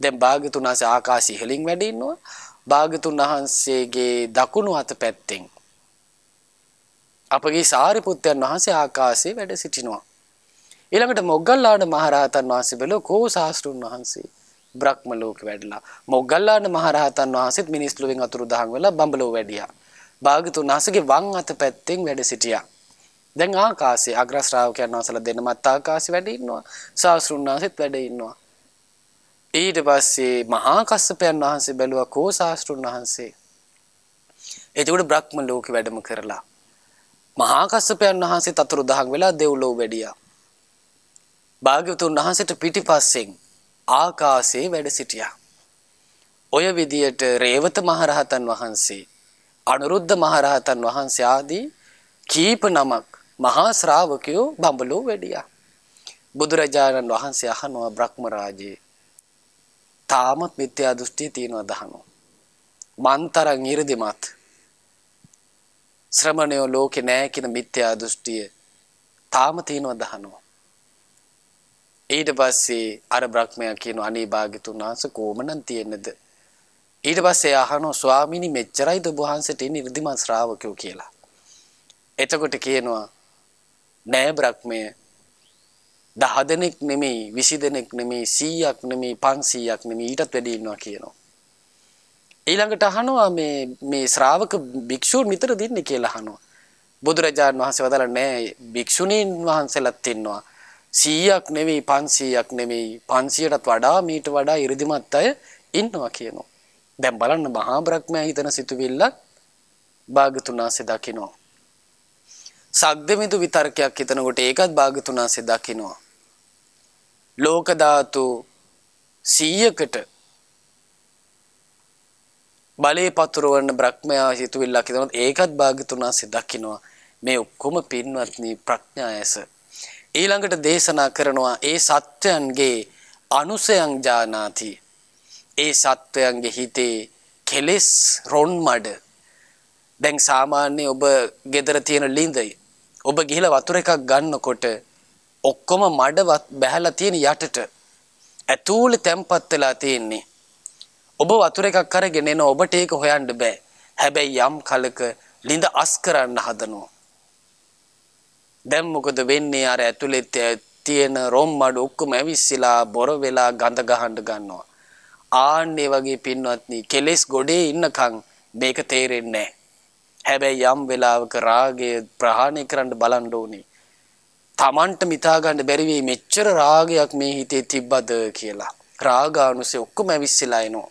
දැන් භාග්‍යවතුන් වහන්සේ ආකාශ ඉහළින් වැඩ ඉන්නවා. භාග්‍යවතුන් වහන්සේගේ දකුණු අත පැත්තෙන් අපගේ සාරිපුත්තයන් වහන්සේ ආකාශයේ වැඩ සිටිනවා. ඊළඟට මොග්ගල්ලාන මහරහතන් වහන්සේ බැලුව කෝ ශාස්ත්‍රුන් වහන්සේ බ්‍රහ්ම ලෝකෙ වැඩලා. මොග්ගල්ලාන මහරහතන් වහන්සේත් මිනිස් ලෝකෙන් අතුරුදහන් වෙලා බඹලෝ වැඩියා. භාග්‍යවතුන් වහන්සේගේ වම් අත පැත්තෙන් වැඩ සිටියා. දැන් ආකාශයේ අග්‍ර ශ්‍රාවකයන් වහන්සේලා දෙනමත් ආකාශයේ වැඩ ඉන්නවා. ශාස්ත්‍රුන් වහන්සේත් වැඩ ඉන්නවා. ඊට පස්සේ මහා කස්සපයන් වහන්සේ බැලුවා කෝ ශාස්ත්‍රුන් වහන්සේ. එතකොට බ්‍රහ්ම ලෝකෙ වැඩම කරලා මහා කස්සපයන් වහන්සේ අතුරුදහන් වෙලා දෙව්ලොව වැඩියා. භාග්‍යවතුන් වහන්සේට පිටිපස්සෙන් ආකාශයේ වැඩ සිටියා. ඔය විදියට රේවත මහරහතන් වහන්සේ, අනුරුද්ධ මහරහතන් වහන්සේ ආදී කීප නමක් මහා ශ්‍රාවකයෝ බඹලෝ වැඩියා. බුදුරජාණන් වහන්සේ අහනවා බ්‍රහ්ම රාජේ තාමත් මිත්‍යා දෘෂ්ටිය තියෙනවා දහනවා. මන්තරන් 이르දිමත් ශ්‍රමණයෝ ලෝකේ නැහැ කියන මිත්‍යා දෘෂ්ටිය තාම තියෙනවා දහනවා. ඊට පස්සේ අර බ්‍රහ්මයා කියනවා අනේ භාග්‍යතුන් වහන්සේ කොහොමනම් තියෙන්නද? ඊට පස්සේ අහනවා ස්වාමීනි මෙච්චරයිද ඔබ වහන්සේට ඉන්නේ 이르දිමත් ශ්‍රාවකයෝ කියලා. එතකොට කියනවා නෑ බ්‍රහ්මය 10 දෙනෙක් නෙමෙයි 20 දෙනෙක් නෙමෙයි 100ක් නෙමෙයි 500ක් නෙමෙයි ඊටත් වැඩි ඉන්නවා කියනවා. ඊළඟට අහනවා මේ ශ්‍රාවක භික්ෂුන් විතර දින්නේ කියලා අහනවා. බුදුරජාණන් වහන්සේ වදාලා නෑ භික්ෂුණීන් වහන්සේලාත් ඉන්නවා. 100ක් නෙමෙයි 500ක් නෙමෙයි 500ටත් වඩා මීට වඩා 이르දිමත් අය ඉන්නවා කියනවා. දැන් බලන්න මහා බ්‍රහ්මයා හිතන සිතුවිල්ල භාග්‍යතුන් වහන්සේ දකිනවා. සග්දමිදු විතර්කයක් හිතනකොට ඒකත් භාග්‍යතුන් වහන්සේ දකිනවා. ලෝක ධාතු 100කට බලේ පතුරවන බ්‍රහ්මයා හිතුවිල්ලක් හිතනකොට ඒකත් භාග්‍යතුන් වහන්සේ දකිනවා. මේ ඔක්කොම පින්වත්නි ප්‍රඥා ඇස. ඊළඟට දේශනා කරනවා ඒ සත්‍යයන්ගේ අනුසයන් ජානාති. ඒ සත්‍යයන්ගේ හිතේ කෙලෙස් රොන් මඩ. දැන් සාමාන්‍ය ඔබ ගෙදර තියෙන ළිඳයි ඔබ ගිහලා වතුර එකක් ගන්නකොට ඔක්කොම මඩ බැහැලා තියෙන යටට. ඇතුළේ තැම්පත් වෙලා තියෙන්නේ. ඔබ වතුර එකක් අරගෙන එන ඔබට ඒක හොයන්න බෑ. හැබැයි යම් කලක ලිඳ අස් කරන්න හදනවා. දැන් මොකද වෙන්නේ? අර ඇතුළේ තියෙන රොම් මඩ ඔක්කොම ඇවිස්සලා බොර වෙලා ගඳ ගහන්න ගන්නවා. ආන්නේ වගේ පින්වත්නි කෙලෙස් ගොඩේ ඉන්නකම් මේක තේරෙන්නේ නැහැ. හැබැයි යම් වෙලාවක රාගය ප්‍රහාණය කරන්න බලන්න ඕනේ. Tamanට මිතා ගන්න බැරි වෙයි මෙච්චර රාගයක් මේ හිතේ තිබ්බද කියලා. රාගානුසය ඔක්කොම ඇවිස්සලා එනවා.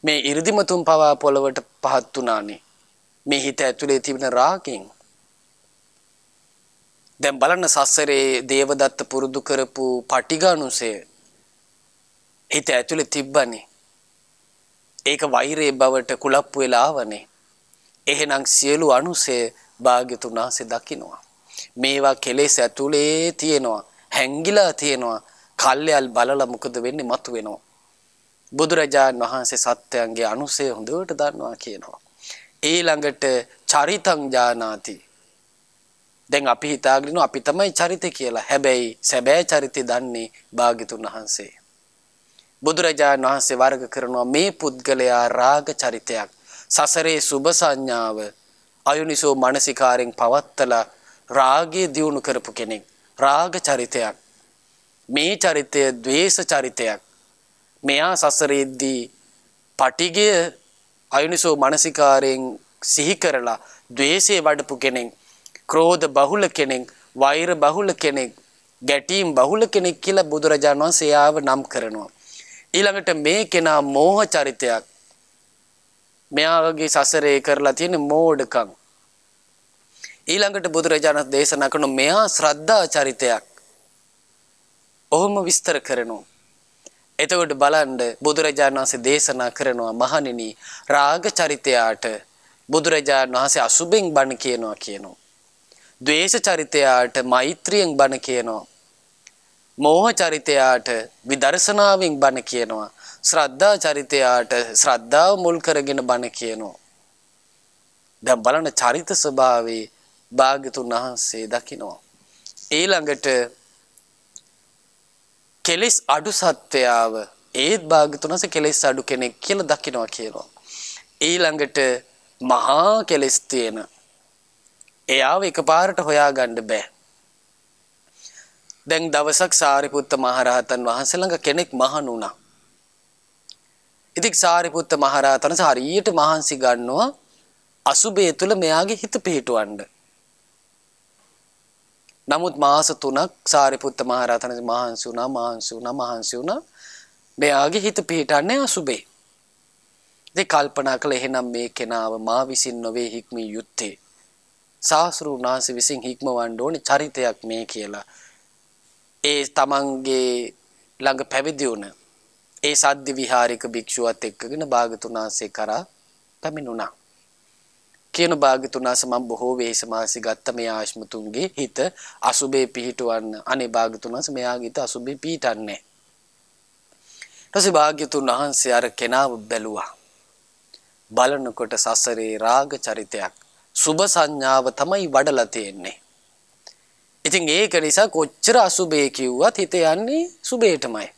මේ 이르දිමතුන් පවා පොළවට පහත් වුණානේ. මේ හිත ඇතුලේ තිබෙන රාගෙන්. දැන් බලන්න සසරේ දේවදත්ත පුරුදු කරපු පටිඝානුසය හිත ඇතුලේ තිබ්බනේ. ඒක වෛරයේ බවට කුලප්පු වෙලා ආවනේ. එහෙනම් සියලු අනුසය භාග්‍යතුන් වහන්සේ දකිනවා. මේවා කෙලෙස් ඇතුලේ තියෙනවා. හැංගිලා තියෙනවා. කල්යල් බලලා මොකද වෙන්නේ? මතු වෙනවා. බුදුරජාණන් වහන්සේ සත්‍යයන්ගේ අනුසය හොඳට දන්නවා කියනවා. ඊළඟට චරිතං ඥානාති. දැන් අපි හිතාගෙන ඉන්නවා අපි තමයි චරිතය කියලා. හැබැයි සැබෑ චරිතය දන්නේ භාග්‍යතුන් වහන්සේ. බුදුරජාණන් වහන්සේ වර්ග කරනවා මේ පුද්ගලයා රාග චරිතයක්. සසරේ සුභ සංඥාව අයුනිසෝ මානසිකාරෙන් පවත්තලා රාගය දියුණු කරපු කෙනෙක්. රාග චරිතයක්. මේ චරිතය ද්වේෂ චරිතයක්. මෙයා සසරේදී පටිගය අයුනිසෝ මානසිකාරයෙන් සිහි කරලා ද්වේෂය වඩපු කෙනෙක්. ක්‍රෝධ බහුල කෙනෙක්, වෛර බහුල කෙනෙක්, ගැටීම් බහුල කෙනෙක් කියලා බුදුරජාණන් වහන්සේ ආව නම් කරනවා. ඊළඟට මේ කෙනා මෝහ චරිතයක්. මෙයාගේ සසරේ කරලා තියෙන මෝඩකම්. ඊළඟට බුදුරජාණන් දේශනා කරන මෙයා ශ්‍රද්ධා චරිතයක්. ඔහොම විස්තර කරනවා. එතකොට බලන්න බුදුරජාණන් වහන්සේ දේශනා කරනවා මහණෙනි රාග චරිතයාට බුදුරජාණන් වහන්සේ අසුබෙන් බණ කියනවා. ද්වේෂ චරිතයාට මෛත්‍රියෙන් බණ කියනවා. මෝහ චරිතයාට විදර්ශනාවෙන් බණ කියනවා. ශ්‍රද්ධා චරිතයාට ශ්‍රද්ධාව මුල් කරගෙන බණ කියනවා. දැන් බලන්න චරිත ස්වභාවයේ භාග්‍යතුන් වහන්සේ දකිනවා. ඊළඟට කෙලෙස් අඩු සත්‍යයව ඒත් භාග්‍යතුන් වහන්සේ කෙලෙස් අඩු කෙනෙක් කියලා දකිනවා කියනවා. ඊළඟට මහා කෙලෙස් තියෙන එයාව එකපාරට හොයාගන්න බෑ. දැන් දවසක් සාරිපුත්ත මහරහතන් වහන්සේ ළඟ කෙනෙක් මහණ වුණා. ඉතින් සාරිපුත්ත මහරහතන් හරියට මහන්සි ගන්නවා අසුබේ තුල මෙයාගේ හිත පිහිටවන්න. නමුත් මාස 3ක් සාරිපුත්ත මහරහතන් මහන්සි වුණා. මෙයාගේ හිත පිහිටන්නේ අසුබේ. ඉතින් කල්පනා කළා එහෙනම් මේ කෙනාව මා විසින් නොවේ හික්මිය යුත්තේ. සාස්ෘණාස විසින් හික්මවන්න ඕනේ චරිතයක් මේ කියලා. ඒ තමන්ගේ ළඟ පැවිදි වුණ ඒ සද්ද විහාරික භික්ෂුවත් එක්කගෙන භාග්‍යතුන් වහන්සේ කරා පැමිණුණා. කියන භාග්‍යතුන් වහන්සේ මම බොහෝ වෙහෙස මාසි ගත්ත මේ ආශ්මතුන්ගේ හිත අසුබේ පිහිටවන්න. අනේ භාග්‍යතුන් වහන්සේ මෙයාගේ හිත අසුබේ පිහිටන්නේ. ඊටසේ භාග්‍යතුන් වහන්සේ අර කෙනාව බැලුවා. බලනකොට සසරේ රාග චරිතයක් සුභ සංඥාව තමයි වඩලා තියෙන්නේ. ඉතින් ඒක නිසා කොච්චර අසුබේ කිව්වත් හිත යන්නේ සුබේටමයි.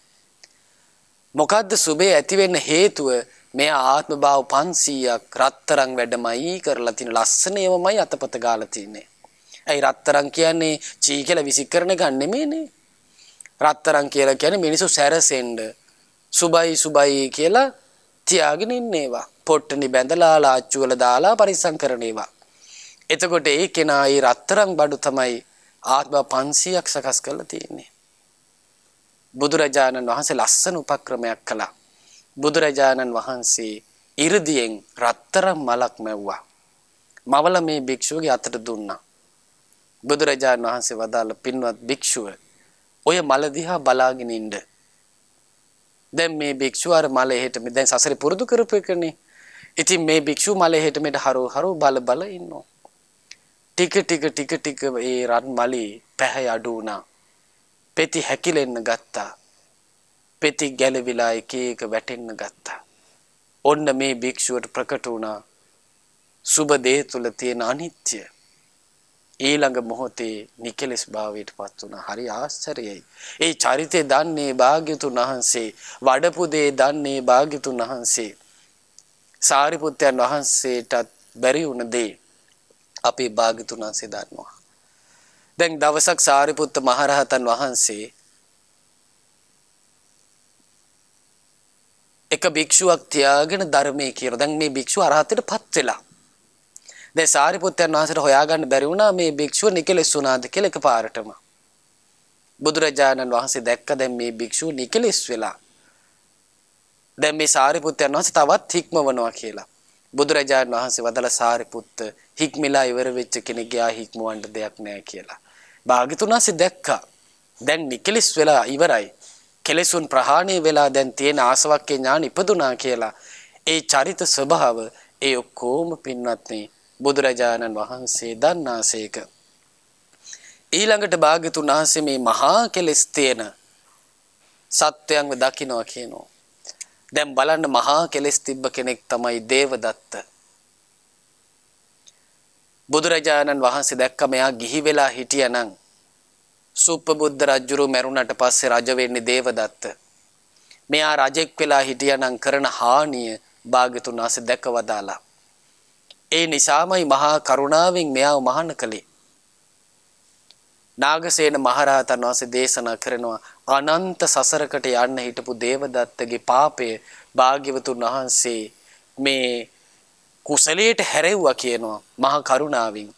මොකද්ද සුබේ ඇති වෙන්න හේතුව? මේ ආත්ම භාව 500ක් රත්තරන් වැඩමයි කරලා තියෙන ලස්සනේමයි අතපත ගාලා තින්නේ. ඇයි රත්තරන් කියන්නේ චී කියලා විසික් කරන එක නෙමෙයිනේ. රත්තරන් කියලා කියන්නේ මිනිස්සු සැරසෙන්න සුබයි කියලා තියාගෙන ඉන්නේවා. පොට්ටනි බැඳලා ලාච්චු වල දාලා පරිස්සම් කරන ඒවා. එතකොට ඒ කෙනා ඒ රත්තරන් බඩු තමයි ආත්ම 500ක් සකස් කරලා තියෙන්නේ. බුදුරජාණන් වහන්සේ ලස්සන උපක්‍රමයක් කළා. බුදුරජාණන් වහන්සේ 이르දියෙන් රත්තරන් මලක් මැව්වා. මවල මේ භික්ෂුවගේ අතට දුන්නා. බුදුරජාණන් වහන්සේ වදාළ පින්වත් භික්ෂුව ඔය මල දිහා බලාගෙන ඉන්න. දැන් මේ භික්ෂුව අර මල එහෙට මේ දැන් සසරේ පුරුදු කරපු එකනේ. ඉතින් මේ භික්ෂුව මල එහෙට මෙට හරව බල ඉන්නවා. ටික ඒ රන් මලේ පැහැ අඩු වුණා. පෙති හැකිලෙන්න ගත්තා. පෙති ගැලවිලා එක වැටෙන්න ගත්තා. ඔන්න මේ භික්ෂුවට ප්‍රකට වුණා සුබ දේ තුල තියෙන අනිත්‍ය. ඊළඟ මොහොතේ නිකලස් භාවයට පත් වුණා. හරි ආශ්චර්යයි. ඒ චරිතය දන්නේ භාග්‍යතුන් වහන්සේ, වඩපු දේ දන්නේ භාග්‍යතුන් වහන්සේ. සාරිපුත්තයන් වහන්සේටත් බැරි වුණ දේ අපේ භාග්‍යතුන් වහන්සේ දන්නවා. දැන් දවසක් සාරිපුත්ත මහරහතන් වහන්සේ එක භික්ෂුවක් තියාගෙන ධර්මයේ කියන. දැන් මේ භික්ෂුව අරහතට පත් වෙලා. දැන් සාරිපුත්තයන් වහන්සේට හොයාගන්න බැරි වුණා මේ භික්ෂුව නිකලස් වුණාද කියලා එකපාරටම. බුදුරජාණන් වහන්සේ දැක්ක දැන් මේ භික්ෂුව නිකලස් වෙලා. දැන් මේ සාරිපුත්තයන් වහන්සේ තවත් හික්මවනවා කියලා. බුදුරජාණන් වහන්සේ වදලා සාරිපුත්ත හික්මිලා ඉවර වෙච්ච කෙනෙක් ගියා හික්මවන්න දෙයක් නැහැ කියලා. භාග්‍යතුන් වහන්සේ දැක්කා. දැන් නිකලස් වෙලා ඉවරයි. කෙලෙසුන් ප්‍රහාණය වෙලා දැන් තියෙන ආසවක්කේ ඥාන ඉපදුනා කියලා. ඒ චරිත ස්වභාව ඒ ඔක්කොම පින්වත්නි බුදුරජාණන් වහන්සේ දන්නාසේක. ඊළඟට භාග්‍යතුන් වහන්සේ මේ මහා කෙලෙස් තියෙන සත්‍යයන්ව දකින්නවා කියනවා. දැන් බලන්න මහා කෙලෙස් තිබ්බ කෙනෙක් තමයි දේවදත්ත. බුදුරජාණන් වහන්සේ දැක්ක මෙයා ගිහි වෙලා හිටියනම් සුප්පබුද්ධ රජුරු මැරුණට පස්සේ රජ වෙන්නේ දේවදත්ත. මෙයා රජෙක් වෙලා හිටියනම් කරන හානිය භාග්‍යතුන් වහන්සේ දැකවදාලා. ඒ නිසාමයි මහා කරුණාවෙන් මෙයාව මහාන කළේ. නාගසේන මහරහතන් වහන්සේ දේශනා කරනවා අනන්ත සසරකට යන්න හිටපු දේවදත්තගේ පාපය භාග්‍යවතුන් වහන්සේ මේ කුසලයට හැරෙව්වා කියනවා මහා කරුණාවෙන්.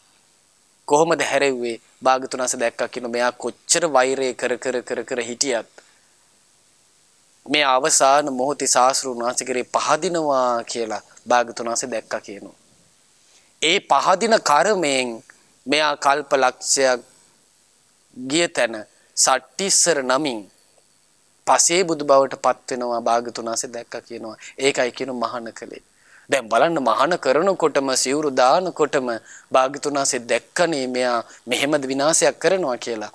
කොහොමද හැරෙව්වේ? භාග්‍යවතුන් වහන්සේ දැක්කා කියන මෙයා කොච්චර වෛරය කර හිටියත් මේ අවසාන මොහොතේ සාස්ෘණ වහන්සේ කරේ පහදිනවා කියලා භාග්‍යවතුන් වහන්සේ දැක්කා කියනවා. ඒ පහදින කර්මයෙන් මෙයා කල්ප ලක්ෂයක් ගිය තැන සට්ටිස්සර නමින් පසේ බුදු බවට පත් වෙනවා භාග්‍යවතුන් වහන්සේ දැක්කා කියනවා. ඒකයි කියන මහාන කලේ. දැන් බලන්න මහාන කරනකොටම සිවුරු දානකොටම භාග්‍යවතුන් වහන්සේ දැක්කනේ මෙයා මෙහෙම විනාශයක් කරනවා කියලා.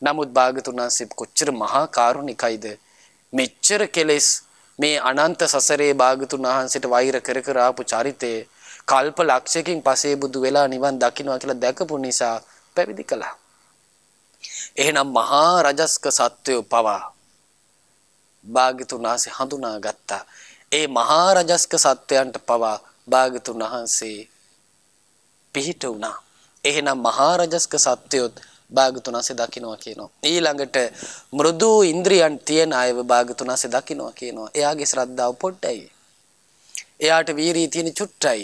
නමුත් භාග්‍යවතුන් වහන්සේ කොච්චර මහා කාරුණිකයිද? මෙච්චර කෙලෙස් මේ අනන්ත සසරේ භාග්‍යවතුන් වහන්සේට වෛර කර ආපු චරිතේ කල්ප ලක්ෂයකින් පසේ බුදු වෙලා නිවන් දකින්නවා කියලා දැකපු නිසා පැවිදි කළා. එහෙනම් මහා රජස්ක සත්වයෝ පවා භාග්‍යවතුන් වහන්සේ හඳුනා ගත්තා. ඒ මහා රජස්ක සත්වයන්ට පවා භාග්‍යවතුන් වහන්සේ පිහිට වුණා. එහෙනම් මහා රජස්ක සත්වයොත් භාග්‍යවතුන් වහන්සේ දකින්නවා කියනවා. ඊළඟට මෘදු ඉන්ද්‍රියන් තියෙන අයව භාග්‍යවතුන් වහන්සේ දකින්නවා කියනවා. එයාගේ ශ්‍රද්ධාව පොඩ්ඩයි. එයාට වීරිය තියෙන චුට්ටයි.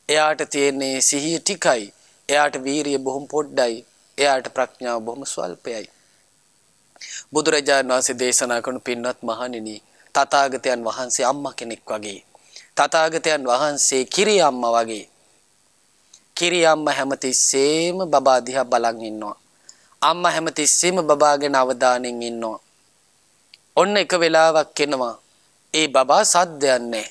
එයාට තියෙන්නේ සිහිය ටිකයි. එයාට වීරිය බොහොම පොඩ්ඩයි. එයාට ප්‍රඥාව බොහොම ස්වල්පයි. බුදුරජාණන් වහන්සේ දේශනා කරන පින්වත් මහණෙනි තථාගතයන් වහන්සේ අම්මා කෙනෙක් වගේ. තථාගතයන් වහන්සේ කිරි අම්මා වගේ. කිරි අම්මා හැමතිස්සෙම බබා දිහා බලන් ඉන්නවා. අම්මා හැමතිස්සෙම බබාගෙන අවධානයෙන් ඉන්නවා. ඔන්න එක වෙලාවක් එනවා. ඒ බබා සද්දයක් නැහැ.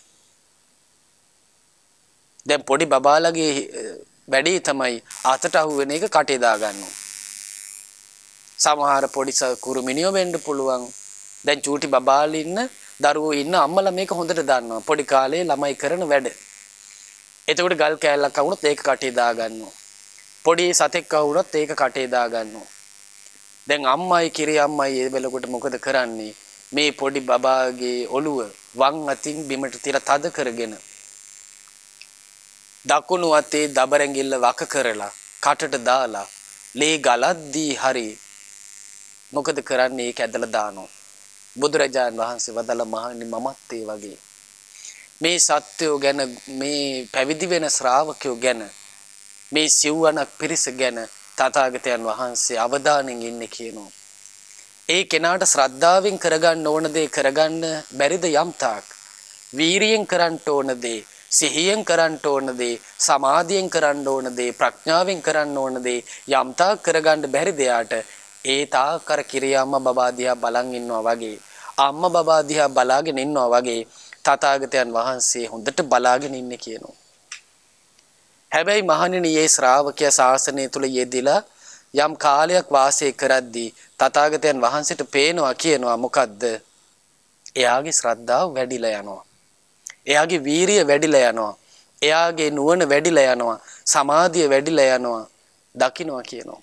දැන් පොඩි බබාලගේ වැඩේ තමයි අතට අහු වෙන එක කටේ දා ගන්නවා. සමහර පොඩි කුරුමිනියෝ වෙන්න පුළුවන්. දැන් චූටි බබාලා ඉන්න දරුවෝ ඉන්න අම්මලා මේක හොඳට දන්නවා. පොඩි කාලේ ළමයි කරන වැඩ. එතකොට ගල් කෑල්ලක් આવුනොත් ඒක කටේ දා ගන්නවා. පොඩි සතෙක් આવුනොත් ඒක කටේ දා ගන්නවා. දැන් අම්මයි කිරි අම්මයි ඒ වෙලකොට මොකද කරන්නේ? මේ පොඩි බබාගේ ඔළුව වම් අතින් බිමට තියලා තද කරගෙන දකුණු අතේ දබරැඟිල්ල වක කරලා කටට දාලා ලේ ගලද්දී හරි මොකද කරන්නේ? ඒක ඇදලා දානවා. බුදුරජාණන් වහන්සේ වදාළ මහණනි මමත් ඒ වගේ මේ සත්‍යෝ ගැන මේ පැවිදි වෙන ශ්‍රාවකයෝ ගැන මේ සිව්වණක් පිරිස ගැන තථාගතයන් වහන්සේ අවධානයෙන් ඉන්නේ කියනවා. ඒ කෙනාට ශ්‍රද්ධාවෙන් කරගන්න ඕන දේ කරගන්න බැරිද යම් තාක්? වීරියෙන් කරන්න ඕන දේ, සිහියෙන් කරන්න ඕන දේ, සමාධියෙන් කරන්න ඕන දේ, ප්‍රඥාවෙන් කරන්න ඕන දේ යම් තාක් කරගන්න බැරිද යාට? ඒ තාකර කිරියම්ම බබා දිහා බලන් ඉන්නවා වගේ, අම්මා බබා දිහා බලාගෙන ඉන්නවා වගේ තථාගතයන් වහන්සේ හොඳට බලාගෙන ඉන්නේ කියනවා. හැබැයි මහණෙනි මේ ශ්‍රාවකයා ශාසනය තුල යෙදিলা යම් කාලයක් වාසය කරද්දී තථාගතයන් වහන්සේට පේනවා කියනවා මොකද්ද? එයාගේ ශ්‍රද්ධාව වැඩිලා යනවා. එයාගේ වීරිය වැඩිලා යනවා. එයාගේ නුවණ වැඩිලා යනවා. සමාධිය වැඩිලා යනවා. දකින්නවා කියනවා.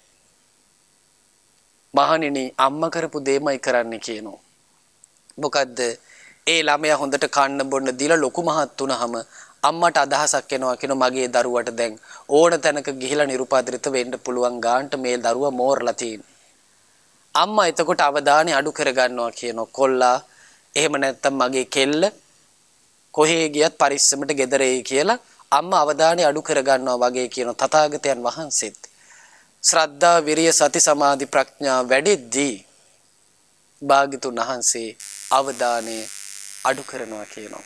මහණෙනි අම්මා කරපු දෙයමයි කරන්න කියනවා. මොකද්ද? ඒ ළමයා හොඳට කන්න බොන්න දීලා ලොකු මහත් වුණාම අම්මට අදහසක් එනවා කියන මගේ දරුවට දැන් ඕන තැනක ගිහිලා නිරුපාදිත වෙන්න පුළුවන් ගාන්ට මේ දරුවා මෝරලා තියෙනවා. අම්මා එතකොට අවධානය අඩු කර ගන්නවා කියනවා. කොල්ලා එහෙම නැත්තම් මගේ කෙල්ල කොහේ ගියත් පරිස්සමට ගෙදර එයි කියලා අම්මා අවධානය අඩු කර ගන්නවා වගේ කියන තථාගතයන් වහන්සේත් ශ්‍රද්ධා විරිය සති සමාධි ප්‍රඥා වැඩිද්දී භාග්‍යතුන් වහන්සේ අවධානය අඩු කරනවා කියනවා.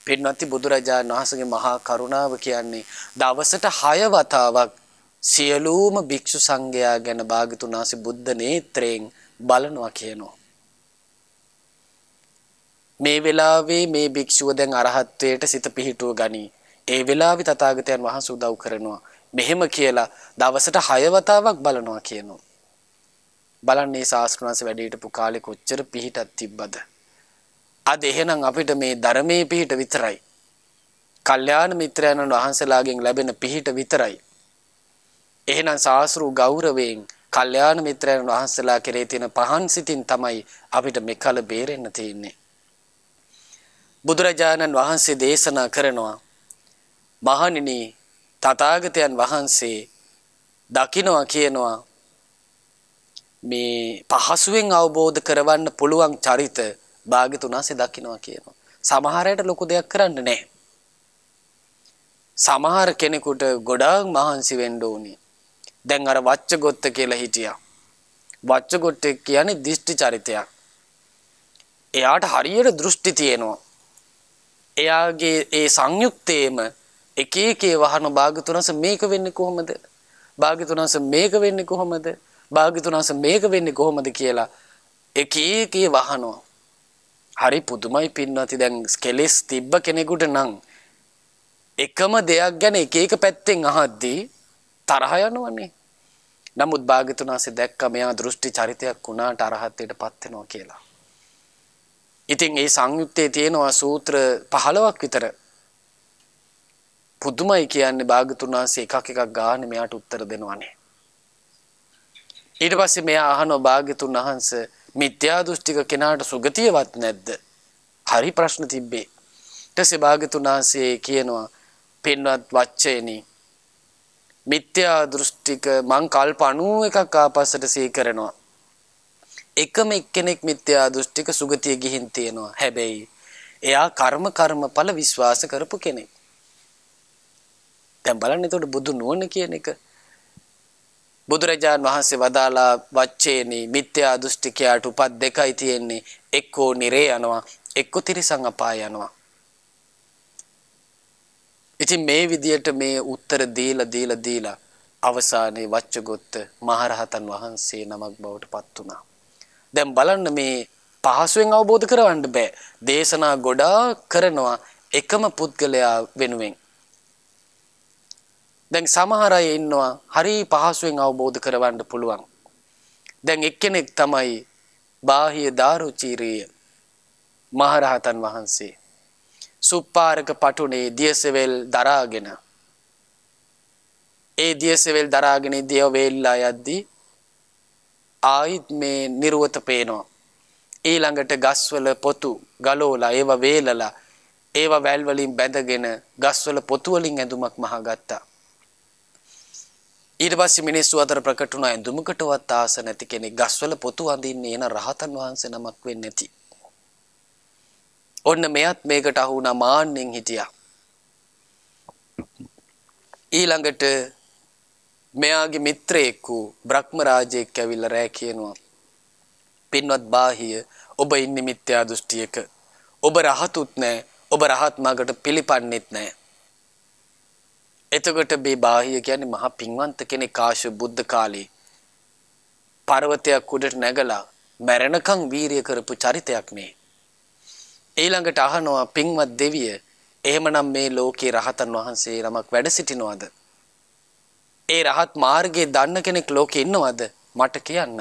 පින්වත්නි බුදුරජාණන් වහන්සේගේ මහා කරුණාව කියන්නේ දවසට 6 වතාවක් සියලුම භික්ෂු සංඝයා ගැන භාග්‍යතුන් වහන්සේ බුද්ධ නේත්‍රයෙන් බලනවා කියනවා. මේ වෙලාවේ මේ භික්ෂුව දැන් අරහත්ත්වයට සිත පිහිටුව ගනි. ඒ වෙලාවේ තථාගතයන් වහන්සේ උදව් කරනවා. මෙහෙම කියලා දවසට 6 වතාවක් බලනවා කියනවා. බලන්නේ ශාස්ත්‍රඥාන්සේ වැඩ හිටපු කාලේ කොච්චර පිහිටක් තිබ්බද? අද එහෙනම් අපිට මේ ධර්මයේ පිහිට විතරයි. කල්යාණ මිත්‍රයන්න් වහන්සේලාගෙන් ලැබෙන පිහිට විතරයි. එහෙනම් ශාස්ත්‍රු ගෞරවයෙන් කල්යාණ මිත්‍රයන් වහන්සේලා කෙරේ තියෙන පහන් සිතින් තමයි අපිට මෙකල බේරෙන්න තියෙන්නේ. බුදුරජාණන් වහන්සේ දේශනා කරනවා මහණෙනි තථාගතයන් වහන්සේ දකින්නවා කියනවා මේ පහසුවෙන් අවබෝධ කරවන්න පුළුවන් චරිත භාග්‍යතුන් වහන්සේ දකින්නවා කියනවා. සමහර අයට ලොකු දෙයක් කරන්න නැහැ. සමහර කෙනෙකුට ගොඩාක් මහන්සි වෙන්න ඕනි. දැන් අර වච්චගොත්ත කියලා හිටියා. වච්චගොත්ත කියන්නේ දිෂ්ටි චරිතයක්. එයාට හරියට දෘෂ්ටි තියෙනවා. එයාගේ ඒ සංයුක්තේම එක එකේ වහන භාග්‍යතුන් වහන්සේ මේක වෙන්නේ කොහොමද? භාග්‍යතුන් වහන්සේ මේක වෙන්නේ කොහොමද? භාග්‍යතුන් වහන්සේ මේක වෙන්නේ කොහොමද කියලා එක එකේ වහනවා. හරි පුදුමයි පින්නති. දැන් කෙලෙස් තිබ්බ කෙනෙකුට නම් එකම දෙයක් ගැන එක එක පැත්තෙන් අහද්දී තරහ යනවනේ. නමුත් භාග්‍යතුන් වහන්සේ දැක්ක මෙයා දෘෂ්ටි චරිතයක් වුණාට අරහත්ත්වයටපත් වෙනවා කියලා. ඉතින් ඒ සංයුත්තේ තියෙනවා සූත්‍ර 15ක් විතර. පුදුමයි කියන්නේ භාග්‍යතුන් වහන්සේ එකක් එකක් ගානේ මෙයාට උත්තර දෙනවනේ. ඊට පස්සේ මෙයා අහනවා භාග්‍යතුන් වහන්සේ මිත්‍යා දෘෂ්ටික කෙනාට සුගතියවත් නැද්ද? හරි ප්‍රශ්න තිබ්බේ. ඊට පස්සේ භාග්‍යතුන් වහන්සේ කියනවා පින්වත් වච්චේනි මිත්‍යා දෘෂ්ටික මං කල්ප 91ක් ආපස්සට සිහි කරනවා. එකම එක්කෙනෙක් මිත්‍යා දෘෂ්ටික සුගතිය ගිහින් තියෙනවා. හැබැයි එයා කර්මඵල විශ්වාස කරපු කෙනෙක්. දැන් බලන්න එතකොට බුදු නුවණ කියන එක. බුදුරජාණන් වහන්සේ වදාලා වච්චේනි මිත්‍යා දෘෂ්ටිකයාට උපත් දෙකයි තියෙන්නේ. එක්කෝ නිරේ යනවා, එක්කෝ තිරිසන් අපාය යනවා. ඉතින් මේ විදියට මේ උත්තර දීලා අවසානයේ වච්චගොත්ත මහරහතන් වහන්සේ නමක් බවට පත් වුණා. දැන් බලන්න මේ පහසුවෙන් අවබෝධ කරවන්න බෑ. දේශනා ගොඩාක් කරනවා එකම පුද්ගලයා වෙනුවෙන්. දැන් සමහර අය ඉන්නවා හරි පහසුවෙන් අවබෝධ කරවන්න පුළුවන්. දැන් එක්කෙනෙක් තමයි බාහිය දාරුචීරිය මහරහතන් වහන්සේ. සුප්පාරක පටුනේ දියසෙවල් දරාගෙන ඒ දියසෙවල් දරාගෙන දිය වේල්ලා යද්දී ආයිත් මේ නිර්වත පේනවා. ඊළඟට ගස්වල පොතු ගලෝලා ඒව වේලලා ඒව වැල් වලින් බැඳගෙන ගස්වල පොතු වලින් ඇඳුමක් මහගත්තා. ඊට පස්සේ මිනිස්සු අතර ප්‍රකට වුණා ඇඳුමකටවත් ආස නැති කෙනෙක් ගස්වල පොතු අඳින්නේ එන රහතන් වහන්සේ නමක් වෙන්නේ නැති. ඔන්න මෙයත් මේකට අහු වුණා මාන්නෙන් හිටියා. ඊළඟට මෙයාගේ මිත්‍රයෙක් වූ බ්‍රහ්ම රාජයෙක් ඇවිල්ලා රෑ කියනවා පින්වත් බාහිය ඔබ ඉන්නේ මිත්‍යා දෘෂ්ටියක. ඔබ රහතුත් නැහැ. ඔබ රහත් මාර්ගට පිළිපන්නේත් නැහැ. එතකොට මේ බාහිය කියන්නේ මහා පින්වන්ත කෙනෙක් කාශ්‍යප බුද්ධ කාලේ පර්වතයක් උඩට නැගලා මැරෙනකන් වීරිය කරපු චරිතයක් මේ. ඊළඟට අහනවා පින්වත් දෙවිය එහෙමනම් මේ ලෝකේ රහතන් වහන්සේ නමක් වැඩ සිටිනවද? ඒ රහත් මාර්ගයේ දන්න කෙනෙක් ලෝකේ ඉන්නවද? මට කියන්න.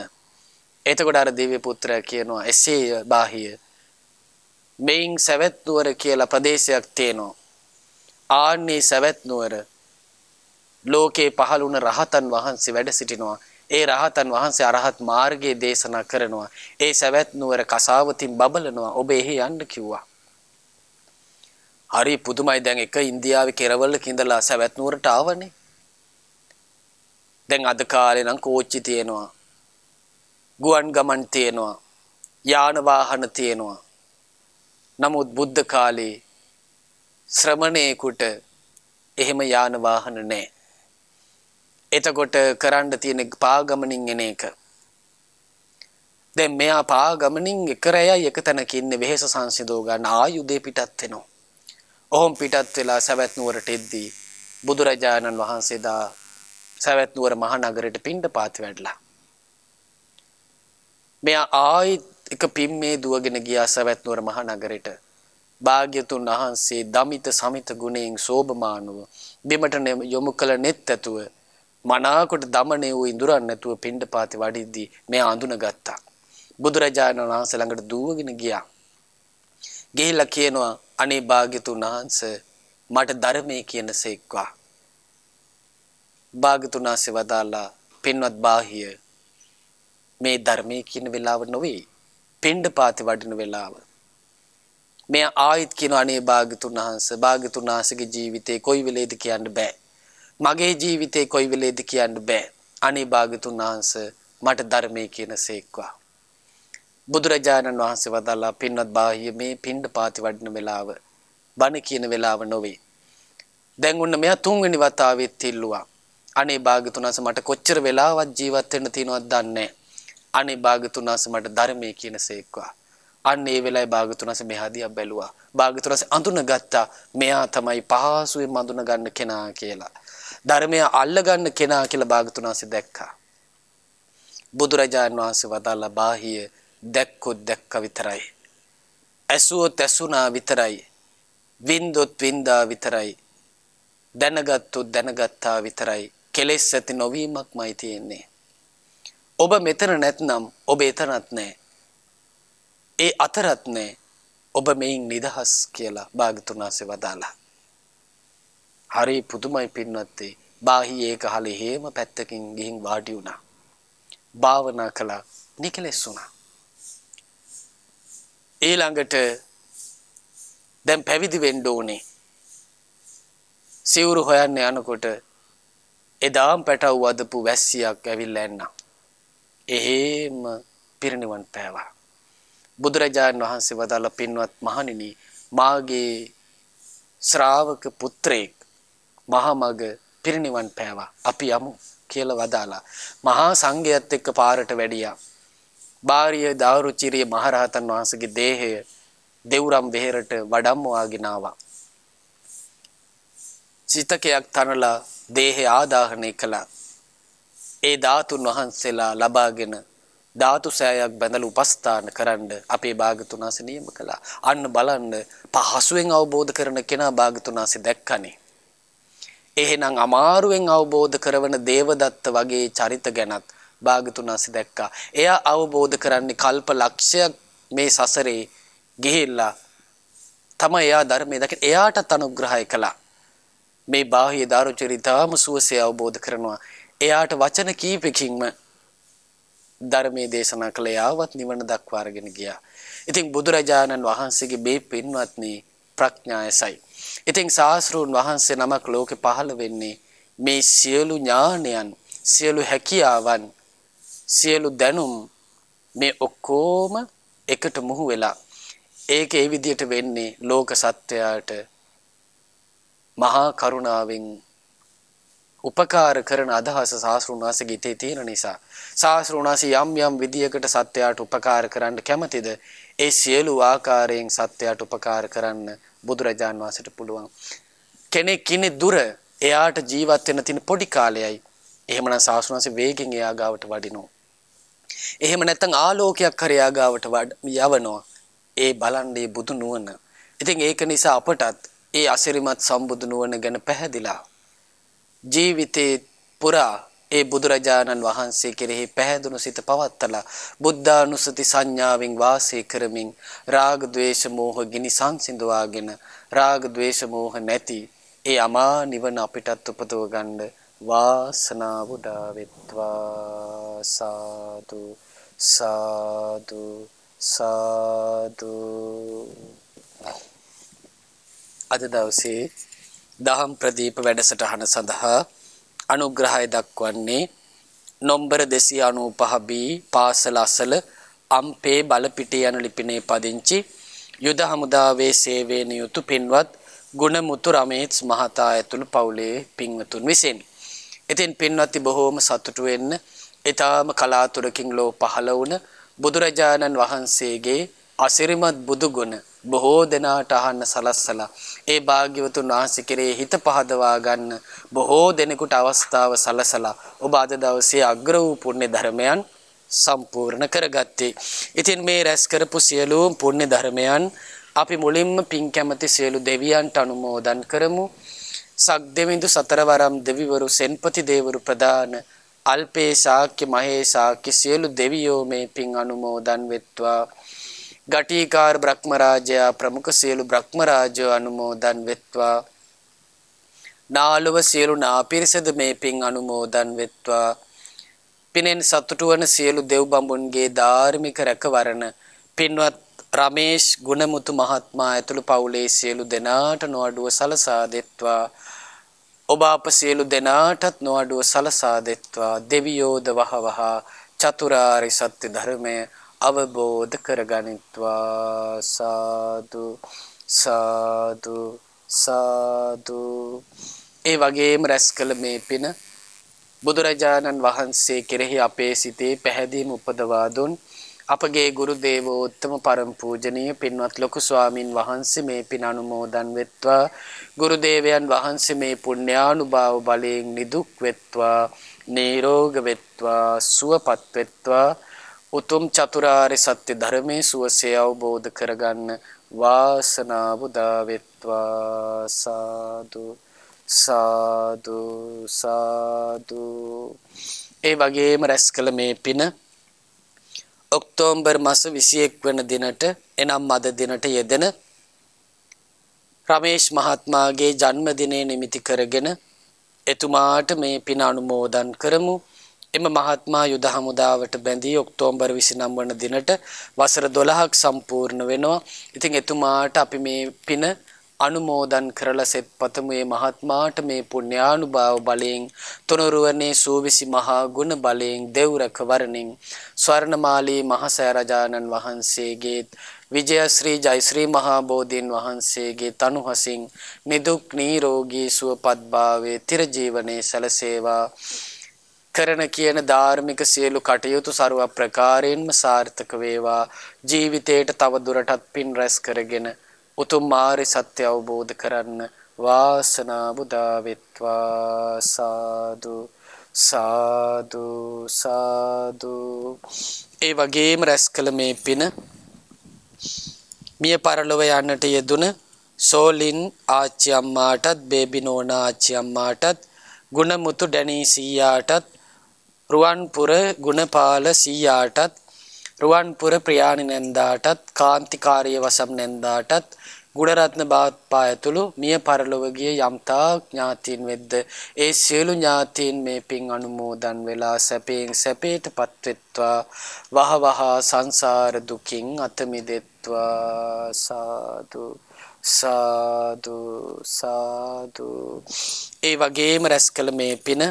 එතකොට අර දිව්‍ය පුත්‍රයා කියනවා එසේ බාහිය මේන් සවැත් නුවර කියලා ප්‍රදේශයක් තියෙනවා. ආන්නේ සවැත් නුවර ලෝකේ පහළ වුණ රහතන් වහන්සේ වැඩ සිටිනවා. ඒ රහතන් වහන්සේ අරහත් මාර්ගයේ දේශනා කරනවා. ඒ සවැත් නුවර කසාවතින් බබලනවා. ඔබ එහි යන්න කිව්වා. හරි පුදුමයි. දැන් එක ඉන්දියාවේ කෙරවලක ඉඳලා සවැත් නුවරට ආවනේ. දැන් අද කාලේ නම් කෝච්චි තියෙනවා. ගුවන් ගමන් තියෙනවා. යාන වාහන තියෙනවා. නමුත් බුද්ධ කාලේ ශ්‍රමණේකට එහෙම යාන වාහන නැහැ. එතකොට කරන්න තියෙන පාගමනින් එන එක. දැන් මෙයා පාගමනින් එකරයයි එක තැනක ඉන්නේ වෙහෙස සංසිඳව ගන්න ආයුධේ පිටත් වෙනවා. ඔහොම පිටත් වෙලා සවැත් නුවරට එද්දී බුදුරජාණන් වහන්සේ දා සවැත් නුවර මහනගරයට පිණ්ඩපාත වැඩලා. මෙයා ආයි එක පිම්මේ දුවගෙන ගියා සවැත් නුවර මහනගරයට. භාග්‍යතුන් වහන්සේ දමිත සමිත ගුණයෙන් සෝභමානව බිමට යොමු කළ නෙත් ඇතුව මනාකොට දමණය වූ ඉඳුරන් නැතුව පිණ්ඩපාතේ වඩිද්දී මෙයා අඳුනගත්තා. බුදුරජාණන් වහන්සේ ළඟට දුවගෙන ගියා. ගිහිල්ලා කියනවා අනේ භාග්‍යතුන් වහන්සේ මට ධර්මයේ කියන සේක්වා. භාග්‍යතුන් වහන්සේ වදාලා පින්වත් බාහිය මේ ධර්මයේ කියන වෙලාව නොවේ. පිණ්ඩපාතේ වඩින වෙලාව. මෙයා ආයිත් කියන අනේ භාග්‍යතුන් වහන්සේගේ ජීවිතේ කොයි වෙලේද කියන්න බෑ. මගේ ජීවිතේ කොයි වෙලේද කියන්න බෑ. අනේ භාග්‍යතුන් වහන්සේ මට ධර්මයේ කියන සේක්වා. බුදුරජාණන් වහන්සේ වදාලා පින්වත් බාහිය මේ පිණ්ඩපාතේ වඩින වෙලාව බණ කියන වෙලාව නොවේ. දැන් උන්න මෙයා තුන්වෙනි වතාවෙත් ඉල්ලුවා. අනේ භාග්‍යතුන් වහන්සේ මට කොච්චර වෙලාවක් ජීවත් වෙන්න තියෙනවද දන්නේ නැහැ. අනේ භාග්‍යතුන් වහන්සේ මට ධර්මයේ කියන සේක්වා. අන්න ඒ වෙලාවේ භාග්‍යතුන් වහන්සේ මෙහා දිහා බැලුවා. භාග්‍යතුන් වහන්සේ අඳුනගත්තා මෙයා තමයි පහසුවෙන් අඳුන ගන්න කෙනා කියලා. ධර්මය අල්ල ගන්න කෙනා කියලා භාග්‍යතුන් වහන්සේ දැක්කා. බුදුරජාණන් වහන්සේ වදාලා බාහිය දැක්කොත් දැක්ක විතරයි. ඇසුවොත් ඇසුණා විතරයි. වින්දොත් වින්දා විතරයි. දැනගත්තොත් දැනගත්තා විතරයි. කෙලෙස් ඇති නොවීමක්මයි තියෙන්නේ. ඔබ මෙතන නැත්නම් ඔබ එතනත් නැහැ. ඒ අතරත් නැහැ. ඔබ මෙයින් නිදහස් කියලා භාග්‍යතුන් වහන්සේ වදාලා. හරි පුදුමයි පින්වත්නි. බාහි ඒක හලේ හේම පැත්තකින් ගිහින් වාඩි වුණා. භාවනා කළා. නිකලෙස් වුණා. ඊළඟට දැන් පැවිදි වෙන්න ඕනේ. සිවුරු හොයන්න යනකොට එදාම් පැටව වදපු වැස්සියක් ඇවිල්ලා එන්නා. එහෙම පිරිනිවන් පෑවා. බුදුරජාණන් වහන්සේ වදාළ පින්වත් මහණෙනි මාගේ ශ්‍රාවක පුත්‍රයෙක් මහමග පිරිනිවන් පෑවා. අපි යමු කියලා වදාලා මහා සංඝයත් එක්ක පාරට වැඩියා. බාරිය දාරුචිරිය මහරහතන් වහන්සේගේ දේහය දෙවුරම් වෙහෙරට වඩම්මවාගෙන ආවා. සිතකයක් තනලා දේහය ආදාහනය කළා. ඒ ධාතුන් වහන්සේලා ලබාගෙන ධාතු සෑයක් බැඳලා උපස්ථාන කරන්න අපේ භාග්‍යතුන් වහන්සේ නියම කළා. අන්න බලන්න පහසුවෙන් අවබෝධ කරන කෙනා භාග්‍යතුන් වහන්සේ දැක්කනේ. එහෙනම් අමාරුවෙන් අවබෝධ කරවන දේවදත්ත වගේ චරිත ගැනත් භාග්‍යතුන් වහන්සේ දැක්කා. එයා අවබෝධ කරන්නේ කල්ප ලක්ෂයක් මේ සසරේ ගිහිල්ලා තමයි එයා ධර්මයේ දැක එයාටත් අනුග්‍රහය කළා. මේ බාහ්‍ය දාරුචරිතාම සුවසේ අවබෝධ කරනවා. එයාට වචන කීපකින්ම ධර්මයේ දේශනා කළ යාවත් නිවන දක්වා අරගෙන ගියා. ඉතින් බුදුරජාණන් වහන්සේගේ මේ පින්වත්නි ප්‍රඥායසයි. ඉතින් සාස්ෘන් වහන්සේ නමක් ලෝකේ පහළ වෙන්නේ මේ සියලු ඥානයන්, සියලු හැකියාවන්, සියලු දැනුම් මේ ඔක්කොම එකට මුහු වෙලා ඒක ඒ විදිහට වෙන්නේ ලෝක සත්‍යයට මහා කරුණාවෙන් උපකාර කරන අදහස සාස්ෘන් වහන්සේගේ හිතේ තියෙන නිසා සාස්ෘන් වහන්සේ යම් යම් විදියකට සත්‍යයට උපකාර කරන්න කැමතිද ඒ සියලු ආකාරයෙන් සත්‍යයට උපකාර කරන්න බුදුරජාන් වහන්සේට පුළුවන්. කෙනෙක් ඉන්නේ දුර එයාට ජීවත් වෙන්න තියෙන පොඩි කාලයයි. එහෙමනම් සාස්ෘන් වහන්සේ වේගෙන් එයා ගාවට වඩිනවා. එහෙම නැත්නම් ආලෝකයක් හරි එයා ගාවට යවනවා. ඒ බලන්නේ බුදු නුවණ. ඉතින් ඒක නිසා අපටත් ඒ අසිරිමත් සම්බුදු නුවණ ගැන පැහැදිලා ජීවිතේ පුරා ඒ බුදුරජාණන් වහන්සේ කෙරෙහි පැහැදුණු සිත පවත්තලා බුද්ධානුස්සති සංඥාවෙන් වාසය කරමින් රාග ద్వේෂ මෝහ ගිනි සංසිඳවාගෙන රාග ద్వේෂ මෝහ නැති ඒ අමා නිවන අපිටත් උපදව ගන්න වාසනාව උදා වෙත්වා. සාදු සාදු සාදු. අද දවසේ දහම් ප්‍රදීප වැඩසටහන සඳහා අනුග්‍රහය දක්වන්නේ නොම්බර 295 B පාසල අසල අම්පේ බලපිටිය යන ලිපිනේ පදිංචි යුද හමුදාවේ සේවයේ නියුතු පින්වත් ගුණමුතු රමේෂ් මහතා ඇතුළු පවුලේ පින්වතුන් විසින්. ඉතින් පින්වත්නි බොහෝම සතුටු වෙන්න ඊටාම කලාතුරකින් ලෝ පහළ වුණ බුදුරජාණන් වහන්සේගේ අසිරිමත් බුදු ගුණ බොහෝ දෙනාට අහන්න සලස්සලා ඒ භාග්‍යවතුන් වහන්සේ කෙරේ හිත පහදවා ගන්න බොහෝ දෙනෙකුට අවස්ථාව සලසලා ඔබ අද දවසේ අග්‍ර වූ පුණ්‍ය ධර්මයන් සම්පූර්ණ කරගත්තේ. ඉතින් මේ රැස් කරපු සියලුම පුණ්‍ය ධර්මයන් අපි මුලින්ම පින් කැමති සියලු දෙවියන්ට අනුමෝදන් කරමු. සක්දෙවිඳු සතරවරම් දෙවිවරු සෙන්පති දේවරු ප්‍රදාන අල්පේ ශාක්‍ය මහේ ශාක්‍ය සියලු දෙවියෝ මේ පින් අනුමෝදන් වෙත්වා. ගටිකාර බ්‍රහ්ම රාජයා ප්‍රමුඛ සියලු බ්‍රහ්ම රාජ්‍ය අනුමෝදන් වෙත්වා. නාලව සියලු නාපිරිසද මේ පින් අනුමෝදන් වෙත්වා. පිනෙන් සතුටු වන සියලු දෙව් බඹුන්ගේ ධාර්මික රැකවරණ පින්වත් රමේෂ් ගුණමුතු මහත්මයා ඇතුළු පවුලේ සියලු දෙනාට නොඅඩුව සලසා දෙත්වා. ඔබ අප සියලු දෙනාටත් නොඅඩුව සලසා දෙත්වා. දෙවියෝද වහවහ චතුරාර්ය සත්‍ය ධර්මය අවබෝධ කරගනිත්වා. සාදු සාදු සාදු. ඒ වගේම රැස් කළ මේ පින බුදුරජාණන් වහන්සේ කෙරෙහි අපේ සිතේ පැහැදීම උපදවා දුන් අපගේ ගුරු දේවෝත්තම පරම පූජනීය පින්වත් ලොකු ස්වාමින් වහන්සේ මේ පින අනුමෝදන් වෙත්වා. ගුරු දේවයන් වහන්සේ මේ පුණ්‍යානුභාව බලයෙන් නිදුක් වෙත්වා, නිරෝග වෙත්වා, සුවපත් වෙත්වා. උතුම් චතුරාර්ය සත්‍ය ධර්මයේ සුවසේ අවබෝධ කරගන්න වාසනාව උදා වෙත්වා. සාදු සාදු සාදු. ඒ වගේම රැස් කළ මේ පින ඔක්තෝබර් මාස 21 වන දිනට එනම් අද දිනට යෙදෙන රමේෂ් මහත්මයාගේ ජන්මදිනය නිමිති කරගෙන එතුමාට මේ පින අනුමෝදන් කරමු. එම මහත්මයා යුද හමුදාවට බැඳී ඔක්තෝබර් 29 වන දිනට වසර 12ක් සම්පූර්ණ වෙනවා. ඉතින් එතුමාට අපි මේ පින අනුමෝදන් කරලා සෙත් පතමු. මේ මහත්මයාට මේ පුණ්‍යානුභාව බලයෙන් තුනුරුවනේ සූවිසි මහා ගුණ බලයෙන් දෙව් රැකවරණින් ස්වර්ණමාලී මහසෑ රජාණන් වහන්සේගේ විජයශ්‍රී ජයශ්‍රී මහා බෝධීන් වහන්සේගේ තනුහසින් නිදුක් නිරෝගී සුවපත් භාවයේ තිර ජීවනයේ සැලසේවා. කරන කියන ධාර්මික සියලු කටයුතු ਸਰව ප්‍රකාරයෙන්ම සාර්ථක වේවා. ජීවිතයට තව දුරටත් පින් රැස් කරගෙන උතුම් මාර්ග සත්‍ය අවබෝධ කරන්න වාසනාව උදා වෙත්වා. සාදු සාදු සාදු. ඒ වගේම රැස් කළ මේ පින මිය පරලොව යන්නට යෙදුන සෝලින් ආච්චි අම්මාටත් බේබි නෝනා ආච්චි අම්මාටත් ගුණමුතු ඩැනී සීයාටත් රුවන්පුර ගුණපාල සීයාටත් රුවන්පුර ප්‍රියාණි නැන්දාටත් කාන්තිකාරිය වසම් නැන්දාටත් ගුණරත්න බාප්පා ඇතුළු මිය පරලොව ගිය යම්තා ඥාතීන් වෙද්ද ඒ සියලු ඥාතීන් මේ පින් අනුමෝදන් වෙලා සැපයෙන් සැපයටපත් වෙත්වා. වහවහ සංසාර දුකින් අත මිදෙත්වා. සාදු සාදු සාදු. ඒ වගේම රැස් කළ මේ පින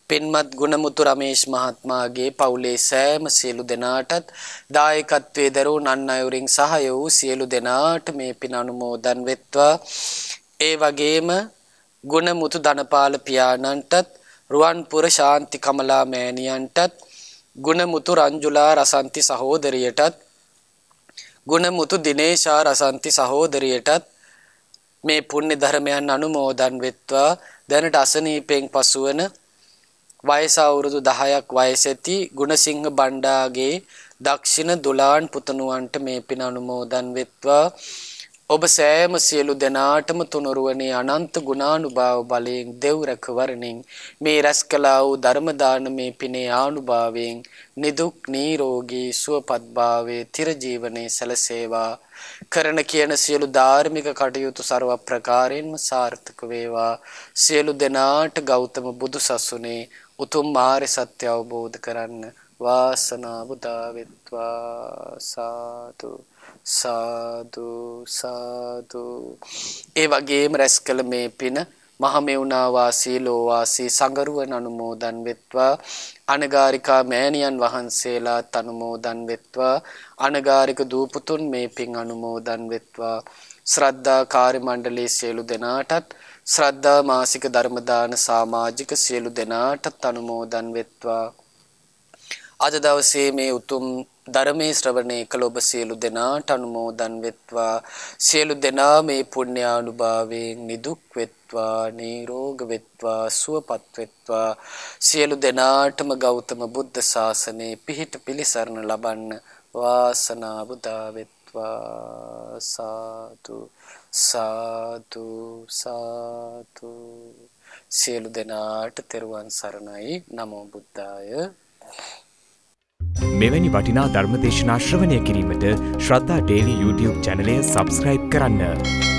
පින්වත් ගුණමුතු රමේෂ් මහත්මයාගේ පවුලේ සෑම සියලු දෙනාටත් දායකත්වයේ දරූ නන් අයුරින් සහාය වූ සියලු දෙනාට මේ පින අනුමෝදන් වෙත්වා. ඒ වගේම ගුණමුතු ධනපාල පියාණන්ටත් රුවන්පුර ශාන්ති කමලා මෑණියන්ටත් ගුණමුතු රංජුලා රසන්ති සහෝදරියටත් ගුණමුතු දිනේශා රසන්ති සහෝදරියටත් මේ පුණ්‍ය ධර්මයන් අනුමෝදන් වෙත්වා. දැනට අසනීපෙන් පසුවන වයස අවුරුදු 10ක් වයස ඇති ගුණසිංහ බණ්ඩාගේ දක්ෂිණ දුලාන් පුතණුවන්ට මේ පින අනුමෝදන් වෙත්වා. ඔබ සෑම සියලු දෙනාටම තුනුරුවනේ අනන්ත ගුණානුභාව බලයෙන් දෙව් රැකවරණින් මේ රැස් කළා වූ ධර්ම දානමේ පිනේ ආනුභාවයෙන් නිදුක් නිරෝගී සුවපත් භාවයේ තිර ජීවනයේ සැලසේවා කරන කියන සියලු ධාර්මික කටයුතු ਸਰව ප්‍රකාරයෙන්ම සාර්ථක වේවා සියලු දෙනාට ගෞතම බුදු සසුනේ උතුම් ආර්ය සත්‍ය අවබෝධ කරන්න වාසනාව උදා වෙත්වා සාදු සාදු සාදු. ඒ වගේම රැස් කළ මේ පින මහමෙවුනා වාසී ලෝවාසී සංගරුවන් අනුමෝදන් වෙත්වා අනගාരികා මෑණියන් වහන්සේලාත් අනුමෝදන් වෙත්වා අනගාരിക දූපුතුන් මේ පින් අනුමෝදන් වෙත්වා ශ්‍රද්ධා කාර්ය මණ්ඩලයේ සියලු දෙනාටත් ශ්‍රද්ධා මාසික ධර්ම දාන සමාජික සියලු දෙනාටත් අනුමෝදන් වෙත්වා අද දවසේ මේ උතුම් ධර්මයේ ශ්‍රවණය කළ ඔබ සියලු දෙනාට අනුමෝදන් වෙත්වා සියලු දෙනා මේ පුණ්‍යානුභාවයෙන් නිදුක් වෙත්වා නිරෝග වෙත්වා සුවපත් වෙත්වා සියලු දෙනාටම ගෞතම බුද්ධ ශාසනයේ පිහිට පිළිසරණ ලබන්න වාසනාව උදා වෙත්වා සාදු සාදු සාදු. සියලු දෙනාට තෙරුවන් සරණයි. නමෝ බුද්ධාය. මෙවැනි වටිනා ධර්මදේශනා ශ්‍රවණය කිරීමට ශ්‍රද්ධා ඩේලි YouTube චැනලය සබස්ක්‍රයිබ් කරන්න.